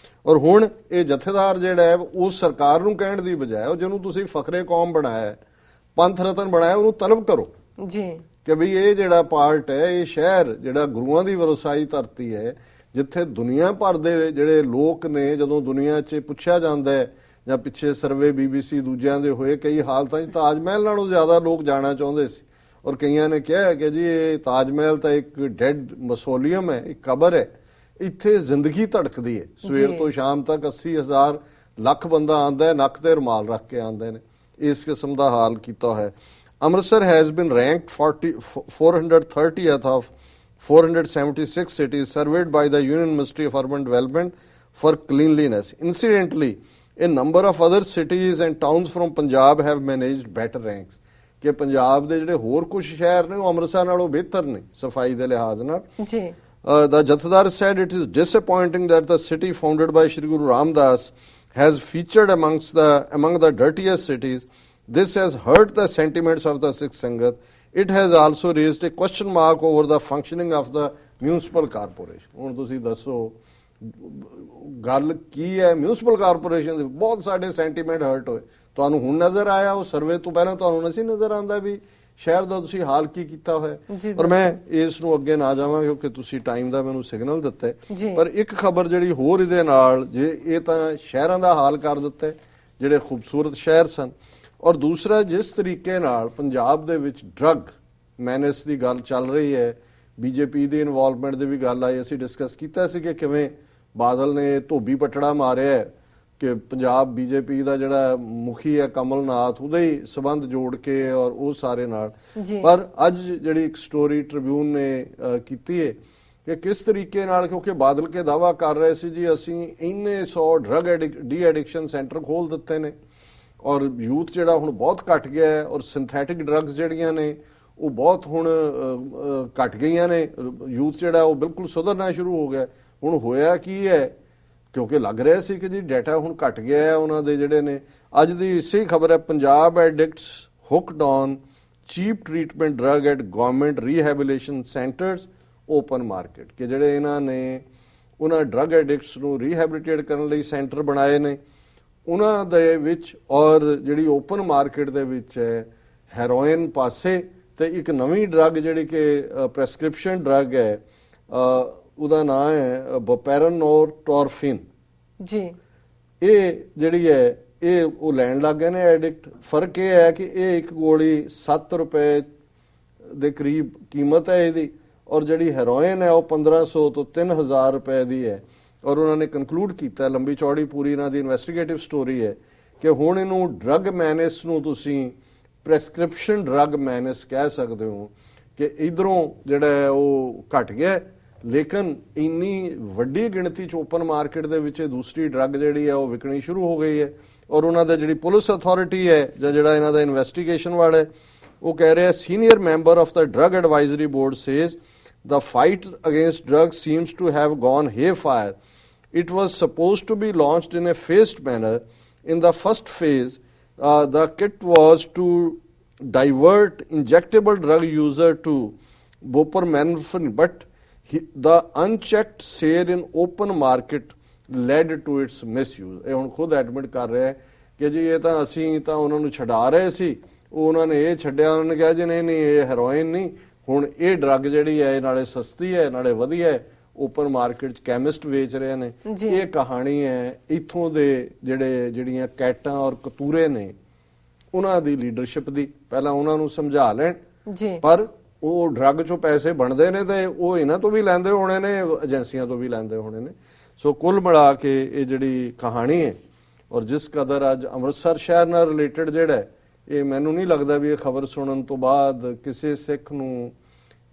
ਔਰ ਹੁਣ ਇਹ ਜਥੇਦਾਰ ਜਿਹੜਾ ਹੈ ਉਸ ਸਰਕਾਰ ਨੂੰ ਕਹਿਣ ਦੀ ਬਜਾਏ, ਉਹ ਜਿਹਨੂੰ ਤੁਸੀਂ ਫਖਰੇ ਕੌਮ ਬਣਾਇਆ, ਪੰਥ ਰਤਨ ਬਣਾਇਆ, ਉਹਨੂੰ ਤਲਬ ਕਰੋ ਜੀ ਕਿ ਵੀ ਇਹ ਜਿਹੜਾ ਪਾਰਟ ਹੈ, ਇਹ ਸ਼ਹਿਰ ਜਿਹੜਾ ਗੁਰੂਆਂ ਦੀ ਵਰਸਾਈ ਧਰਤੀ ਹੈ, ਜਿੱਥੇ ਦੁਨੀਆ ਭਰ ਦੇ ਜਿਹੜੇ ਲੋਕ ਨੇ, ਜਦੋਂ ਦੁਨੀਆ 'ਚ ਪੁੱਛਿਆ ਜਾਂਦਾ ਹੈ ਜਾਂ ਪਿੱਛੇ ਸਰਵੇ BBC ਦੂਜਿਆਂ ਦੇ ਹੋਏ, ਕਈ ਹਾਲਤਾਂ 'ਚ ਤਾਜ ਮਹਿਲ ਨਾਲੋਂ ਜ਼ਿਆਦਾ ਲੋਕ ਜਾਣਾ ਚਾਹੁੰਦੇ ਸੀ, ਔਰ ਕਈਆਂ ਨੇ ਕਿਹਾ ਕਿ ਜੀ ਇਹ ਤਾਜ ਮਹਿਲ ਤਾਂ ਇੱਕ ਡੈਡ ਮਸੋਲੀਅਮ ਹੈ, ਇੱਕ ਕਬਰ ਹੈ, ਇੱਥੇ ਜ਼ਿੰਦਗੀ ਧੜਕਦੀ ਹੈ ਸਵੇਰ ਤੋਂ ਸ਼ਾਮ ਤੱਕ, 80,000 ਲੱਖ ਬੰਦਾ ਆਉਂਦਾ ਹੈ, ਨੱਕ ਤੇ ਰੁਮਾਲ ਰੱਖ ਕੇ ਆਉਂਦੇ ਨੇ, ਇਸ ਕਿਸਮ ਦਾ ਹਾਲ ਕੀਤਾ ਹੈ। Amritsar has been ranked 430th of 476 cities surveyed by the Union Ministry of Urban Development for cleanliness. Incidentally, a number of other cities and towns from Punjab have managed better ranks. ਕਿ ਪੰਜਾਬ ਦੇ ਜਿਹੜੇ ਹੋਰ ਕੁਝ ਸ਼ਹਿਰ ਨੇ ਉਹ ਅੰਮ੍ਰਿਤਸਰ ਨਾਲੋਂ ਬਿਹਤਰ ਨੇ ਸਫਾਈ ਦੇ ਲਿਹਾਜ਼ ਨਾਲ ਜੀ The Jathedar said it is disappointing that the city founded by Shri Guru Ramdas has featured among the dirtiest cities. This has hurt the sentiments of the Sikh Sangat. It has also raised a question mark over the functioning of the municipal corporation. ਹੁਣ ਤੁਸੀਂ ਦੱਸੋ ਗੱਲ ਕੀ ਹੈ municipal corporation ਦੇ ਬਹੁਤ ਸਾਡੇ sentiment heart ਹੋਏ ਤੁਹਾਨੂੰ ਹੁਣ ਨਜ਼ਰ ਆਇਆ ਉਹ ਸਰਵੇ ਤੋਂ ਪਹਿਲਾਂ ਤੁਹਾਨੂੰ ਨਹੀਂ ਨਜ਼ਰ ਆਉਂਦਾ ਵੀ ਸ਼ਹਿਰ ਦਾ ਤੁਸੀਂ ਹਾਲ ਕੀ ਕੀਤਾ ਹੋਇਆ ਪਰ ਮੈਂ ਇਸ ਨੂੰ ਅੱਗੇ ਨਾ ਜਾਵਾਂ ਕਿਉਂਕਿ ਤੁਸੀਂ ਟਾਈਮ ਦਾ ਮੈਨੂੰ ਸਿਗਨਲ ਦਿੱਤਾ ਪਰ ਇੱਕ ਖਬਰ ਜਿਹੜੀ ਹੋਰ ਇਹਦੇ ਨਾਲ ਜੇ ਇਹ ਤਾਂ ਸ਼ਹਿਰਾਂ ਦਾ ਹਾਲ ਕਰ ਦਿੱਤਾ ਜਿਹੜੇ ਖੂਬਸੂਰਤ ਸ਼ਹਿਰ ਸਨ ਔਰ ਦੂਸਰਾ ਜਿਸ ਤਰੀਕੇ ਨਾਲ ਪੰਜਾਬ ਦੇ ਵਿੱਚ ਡਰੱਗ ਮੈਨੇਸ ਦੀ ਗੱਲ ਚੱਲ ਰਹੀ ਹੈ ਬੀਜੇਪੀ ਦੀ ਇਨਵੋਲਵਮੈਂਟ ਦੀ ਵੀ ਗੱਲ ਆਈ ਅਸੀਂ ਡਿਸਕਸ ਕੀਤਾ ਸੀ ਕਿ ਕਿਵੇਂ ਬਾਦਲ ਨੇ ਧੋਬੀ ਪਟੜਾ ਮਾਰਿਆ ਕਿ ਪੰਜਾਬ ਬੀਜੇਪੀ ਦਾ ਜਿਹੜਾ ਮੁਖੀ ਹੈ ਕਮਲਨਾਥ ਉਹਦੇ ਹੀ ਸਬੰਧ ਜੋੜ ਕੇ ਔਰ ਉਹ ਸਾਰੇ ਨਾਲ ਪਰ ਅੱਜ ਜਿਹੜੀ ਇੱਕ ਸਟੋਰੀ ਟ੍ਰਿਬਿਊਨ ਨੇ ਕੀਤੀ ਹੈ ਕਿ ਕਿਸ ਤਰੀਕੇ ਨਾਲ ਕਿਉਂਕਿ ਬਾਦਲ ਕੇ ਦਾਵਾ ਕਰ ਰਹੇ ਸੀ ਜੀ ਅਸੀਂ ਇੰਨੇ 100 ਡਰੱਗ ਡੀ ਐਡਿਕਸ਼ਨ ਸੈਂਟਰ ਖੋਲ ਦਿੱਤੇ ਨੇ ਔਰ ਯੂਥ ਜਿਹੜਾ ਹੁਣ ਬਹੁਤ ਘਟ ਗਿਆ ਹੈ ਔਰ ਸਿੰਥੈਟਿਕ ਡਰੱਗਸ ਜਿਹੜੀਆਂ ਨੇ ਉਹ ਬਹੁਤ ਹੁਣ ਘਟ ਗਈਆਂ ਨੇ ਯੂਥ ਜਿਹੜਾ ਉਹ ਬਿਲਕੁਲ ਸੁਧਰਨਾ ਸ਼ੁਰੂ ਹੋ ਗਿਆ ਹੁਣ ਹੋਇਆ ਕੀ ਹੈ ਕਿਉਂਕਿ ਲੱਗ ਰਿਹਾ ਸੀ ਕਿ ਜੀ ਡਾਟਾ ਹੁਣ ਘਟ ਗਿਆ ਹੈ ਉਹਨਾਂ ਦੇ ਜਿਹੜੇ ਨੇ ਅੱਜ ਦੀ ਇਸੇ ਖਬਰ ਹੈ Punjab addicts hooked on cheap treatment drug at government rehabilitation centres open market ਕਿ ਜਿਹੜੇ ਇਹਨਾਂ ਨੇ ਉਹਨਾਂ ਡਰੱਗ ਐਡਿਕਟਸ ਨੂੰ ਰੀਹੈਬਿਲਿਟੇਟ ਕਰਨ ਲਈ ਸੈਂਟਰ ਬਣਾਏ ਨੇ ਉਹਨਾਂ ਦੇ ਵਿੱਚ ਔਰ ਜਿਹੜੀ ਓਪਨ ਮਾਰਕੀਟ ਦੇ ਵਿੱਚ ਹੈ ਹੈਰੋਇਨ ਪਾਸੇ ਤੇ ਇੱਕ ਨਵੀਂ ਡਰੱਗ ਜਿਹੜੀ ਕਿ ਪ੍ਰੈਸਕ੍ਰਿਪਸ਼ਨ ਡਰੱਗ ਹੈ ਉਹਦਾ ਨਾਮ ਹੈ ਬਪੈਰਨੋਟੋਰਫਿਨ ਜੀ ਇਹ ਜਿਹੜੀ ਹੈ ਇਹ ਉਹ ਲੈਣ ਲੱਗ ਗਏ ਨੇ ਐਡਿਕਟ ਫਰਕ ਇਹ ਹੈ ਕਿ ਇਹ ਇੱਕ ਗੋਲੀ 7 ਰੁਪਏ ਦੇ ਕਰੀਬ ਕੀਮਤ ਹੈ ਇਹਦੀ ਔਰ ਜਿਹੜੀ ਹੈਰੋਇਨ ਹੈ ਉਹ 1500 ਤੋਂ 3000 ਰੁਪਏ ਦੀ ਹੈ ਔਰ ਉਹਨਾਂ ਨੇ ਕਨਕਲੂਡ ਕੀਤਾ ਲੰਬੀ ਚੌੜੀ ਪੂਰੀ ਇਹਨਾਂ ਦੀ ਇਨਵੈਸਟੀਗੇਟਿਵ ਸਟੋਰੀ ਹੈ ਕਿ ਹੁਣ ਇਹਨੂੰ ਡਰੱਗ ਮੈਨੇਸ ਨੂੰ ਤੁਸੀਂ ਪ੍ਰੈਸਕ੍ਰਿਪਸ਼ਨ ਡਰੱਗ ਮੈਨੇਸ ਕਹਿ ਸਕਦੇ ਹੋ ਕਿ ਇਧਰੋਂ ਜਿਹੜਾ ਉਹ ਘਟ ਗਿਆ ਲੇਕਿਨ ਇੰਨੀ ਵੱਡੀ ਗਿਣਤੀ ਚ ਓਪਨ ਮਾਰਕੀਟ ਦੇ ਵਿੱਚ ਦੂਸਰੀ ਡਰੱਗ ਜਿਹੜੀ ਹੈ ਉਹ ਵਿਕਣੀ ਸ਼ੁਰੂ ਹੋ ਗਈ ਹੈ ਔਰ ਉਹਨਾਂ ਦਾ ਜਿਹੜੀ ਪੁਲਿਸ ਅਥਾਰਟੀ ਹੈ ਜਾਂ ਜਿਹੜਾ ਇਹਨਾਂ ਦਾ ਇਨਵੈਸਟੀਗੇਸ਼ਨ ਵਾਲਾ ਉਹ ਕਹਿ ਰਿਹਾ senior member of the drug advisory board says the fight against drugs seems to have gone haywire. It was supposed to be launched in a phased manner. In the first phase, the kit was to divert injectable drug user to buprenorphine, but the unchecked sale in open market led to its misuse. ਇਹ ਹੁਣ ਖੁਦ admit ਕਰ ਰਿਹਾ ਹੈ ਕਿ ਜੀ ਇਹ ਤਾਂ ਅਸੀਂ ਤਾਂ ਉਹਨਾਂ ਨੂੰ ਛਡਾ ਰਹੇ ਸੀ ਉਹਨਾਂ ਨੇ ਇਹ ਛੱਡਿਆ ਉਹਨਾਂ ਨੇ ਕਿਹਾ ਜੀ ਨਹੀਂ ਇਹ ਹੈਰੋਇਨ ਨਹੀਂ ਹੁਣ ਇਹ ਡਰੱਗ ਜਿਹੜੀ ਹੈ ਨਾਲੇ ਸਸਤੀ ਹੈ ਨਾਲੇ ਵਧੀਆ ਹੈ ਓਪਨ ਮਾਰਕੀਟ ਚ ਕੈਮਿਸਟ ਵੇਚ ਰਹੇ ਨੇ ਇਹ ਕਹਾਣੀ ਹੈ ਇਥੋਂ ਦੇ ਜਿਹੜੀਆਂ ਕੈਟਾਂ ਔਰ ਕਤੂਰੇ ਨੇ ਉਹਨਾਂ ਦੀ ਲੀਡਰਸ਼ਿਪ ਦੀ ਪਹਿਲਾਂ ਉਹਨਾਂ ਨੂੰ ਸਮਝਾ ਲੈਣ ਪਰ ਉਹ ਡਰੱਗ ਚੋਂ ਪੈਸੇ ਬਣਦੇ ਨੇ ਤੇ ਉਹ ਇਹਨਾਂ ਤੋਂ ਵੀ ਲੈਂਦੇ ਹੋਣੇ ਨੇ ਏਜੰਸੀਆਂ ਤੋਂ ਵੀ ਲੈਂਦੇ ਹੋਣੇ ਨੇ ਸੋ ਕੁੱਲ ਮਿਲਾ ਕੇ ਇਹ ਜਿਹੜੀ ਕਹਾਣੀ ਹੈ ਔਰ ਜਿਸ ਕਦਰ ਅੱਜ ਅੰਮ੍ਰਿਤਸਰ ਸ਼ਹਿਰ ਨਾਲ ਰਿਲੇਟਡ ਜਿਹੜਾ ਇਹ ਮੈਨੂੰ ਨਹੀਂ ਲੱਗਦਾ ਵੀ ਇਹ ਖਬਰ ਸੁਣਨ ਤੋਂ ਬਾਅਦ ਕਿਸੇ ਸਿੱਖ ਨੂੰ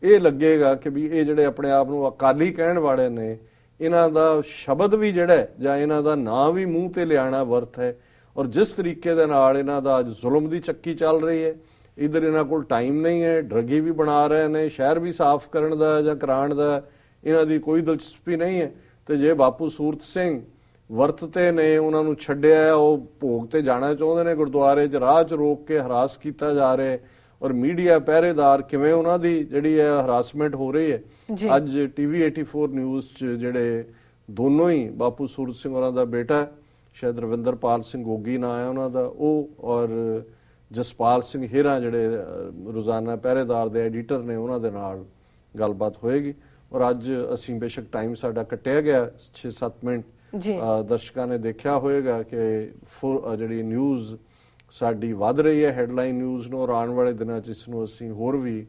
ਇਹ ਲੱਗੇਗਾ ਕਿ ਵੀ ਇਹ ਜਿਹੜੇ ਆਪਣੇ ਆਪ ਨੂੰ ਅਕਾਲੀ ਕਹਿਣ ਵਾਲੇ ਨੇ ਇਹਨਾਂ ਦਾ ਸ਼ਬਦ ਵੀ ਜਿਹੜਾ ਜਾਂ ਇਹਨਾਂ ਦਾ ਨਾਂ ਵੀ ਮੂੰਹ ਤੇ ਲਿਆਣਾ ਵਰਤ ਹੈ ਔਰ ਜਿਸ ਤਰੀਕੇ ਦੇ ਨਾਲ ਇਹਨਾਂ ਦਾ ਅੱਜ ਜ਼ੁਲਮ ਦੀ ਚੱਕੀ ਚੱਲ ਰਹੀ ਹੈ ਇਧਰ ਇਹਨਾਂ ਕੋਲ ਟਾਈਮ ਨਹੀਂ ਹੈ ਡਰੱਗੀ ਵੀ ਬਣਾ ਰਹੇ ਨੇ ਸ਼ਹਿਰ ਵੀ ਸਾਫ਼ ਕਰਨ ਦਾ ਜਾਂ ਕਰਾਉਣ ਦਾ ਇਹਨਾਂ ਦੀ ਕੋਈ ਦਿਲਚਸਪੀ ਨਹੀਂ ਹੈ ਤੇ ਜੇ ਬਾਪੂ ਸੂਰਤ ਸਿੰਘ ਵਰਤਤੇ ਨੇ ਉਹਨਾਂ ਨੂੰ ਛੱਡਿਆ ਉਹ ਭੋਗ ਤੇ ਜਾਣਾ ਚਾਹੁੰਦੇ ਨੇ ਗੁਰਦੁਆਰੇ 'ਚ ਰਾਹ 'ਚ ਰੋਕ ਕੇ ਹਰਾਸ ਕੀਤਾ ਜਾ ਰਿਹਾ ਔਰ ਮੀਡੀਆ ਪਹਿਰੇਦਾਰ ਕਿਵੇਂ ਉਹਨਾਂ ਦੀ ਜਿਹੜੀ ਹੈ ਹਰਾਸਮੈਂਟ ਹੋ ਰਹੀ ਹੈ ਅੱਜ ਟੀਵੀ 84 ਨਿਊਜ਼ 'ਚ ਜਿਹੜੇ ਦੋਨੋਂ ਹੀ ਬਾਪੂ ਸੂਰਤ ਸਿੰਘ ਉਹਨਾਂ ਦਾ ਬੇਟਾ ਸ਼ਾਇਦ ਰਵਿੰਦਰਪਾਲ ਸਿੰਘ ਗੋਗੀ ਨਾਂ ਹੈ ਉਹਨਾਂ ਦਾ ਉਹ ਔਰ ਜਸਪਾਲ ਸਿੰਘ ਹੀਰਾ ਜਿਹੜੇ ਰੋਜ਼ਾਨਾ ਪਹਿਰੇਦਾਰ ਦੇ ਐਡੀਟਰ ਨੇ ਉਹਨਾਂ ਦੇ ਨਾਲ ਗੱਲਬਾਤ ਹੋਏਗੀ ਔਰ ਅੱਜ ਅਸੀਂ ਬੇਸ਼ੱਕ ਟਾਈਮ ਸਾਡਾ ਕੱਟਿਆ ਗਿਆ 6-7 ਮਿੰਟ ਦਰਸ਼ਕਾਂ ਨੇ ਦੇਖਿਆ ਹੋਏਗਾ ਕਿ ਜਿਹੜੀ ਨਿਊਜ਼ ਸਾਡੀ ਵੱਧ ਰਹੀ ਹੈ ਹੈਡਲਾਈਨ ਨਿਊਜ਼ ਨੂੰ ਔਰ ਆਉਣ ਵਾਲੇ ਦਿਨਾਂ 'ਚ ਇਸ ਨੂੰ ਅਸੀਂ ਹੋਰ ਵੀ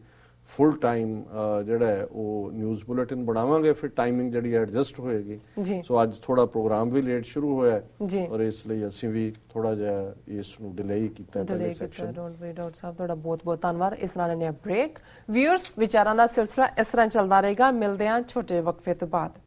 ਫੁੱਲ ਟਾਈਮ ਜਿਹੜਾ ਹੈ ਉਹ ਨਿਊਜ਼ ਬੁਲੇਟਿਨ ਬਣਾਵਾਂਗੇ, ਫਿਰ ਟਾਈਮਿੰਗ ਜਿਹੜੀ ਐਡਜਸਟ ਹੋਏਗੀ। ਜੀ ਸੋ ਅੱਜ ਥੋੜਾ ਪ੍ਰੋਗਰਾਮ ਵੀ ਲੇਟ ਸ਼ੁਰੂ ਹੋਇਆ ਜੀ ਔਰ ਇਸ ਲਈ ਅਸੀਂ ਵੀ ਥੋੜਾ ਜਿਹਾ ਇਸ ਨੂੰ ਡਿਲੇ ਕੀਤਾ ਪਹਿਲੇ ਸੈਕਸ਼ਨ। ਡੋਂਟ ਵਰੀ ਡਾਕਟਰ ਸਾਹਿਬ, ਤੁਹਾਡਾ ਬਹੁਤ ਬਹੁਤ ਧੰਨਵਾਦ। ਇਸ ਨਾਲ ਨੇ ਬ੍ਰੇਕ। ਵਿਊਅਰਸ, ਵਿਚਾਰਾਂ ਦਾ ਸਿਲਸਿਲਾ ਇਸ ਤਰ੍ਹਾਂ ਚੱਲਦਾ ਰਹੇਗਾ। ਮਿਲਦੇ ਹਾਂ ਛੋਟੇ ਵਕਫੇ ਤੋਂ ਬਾਅਦ।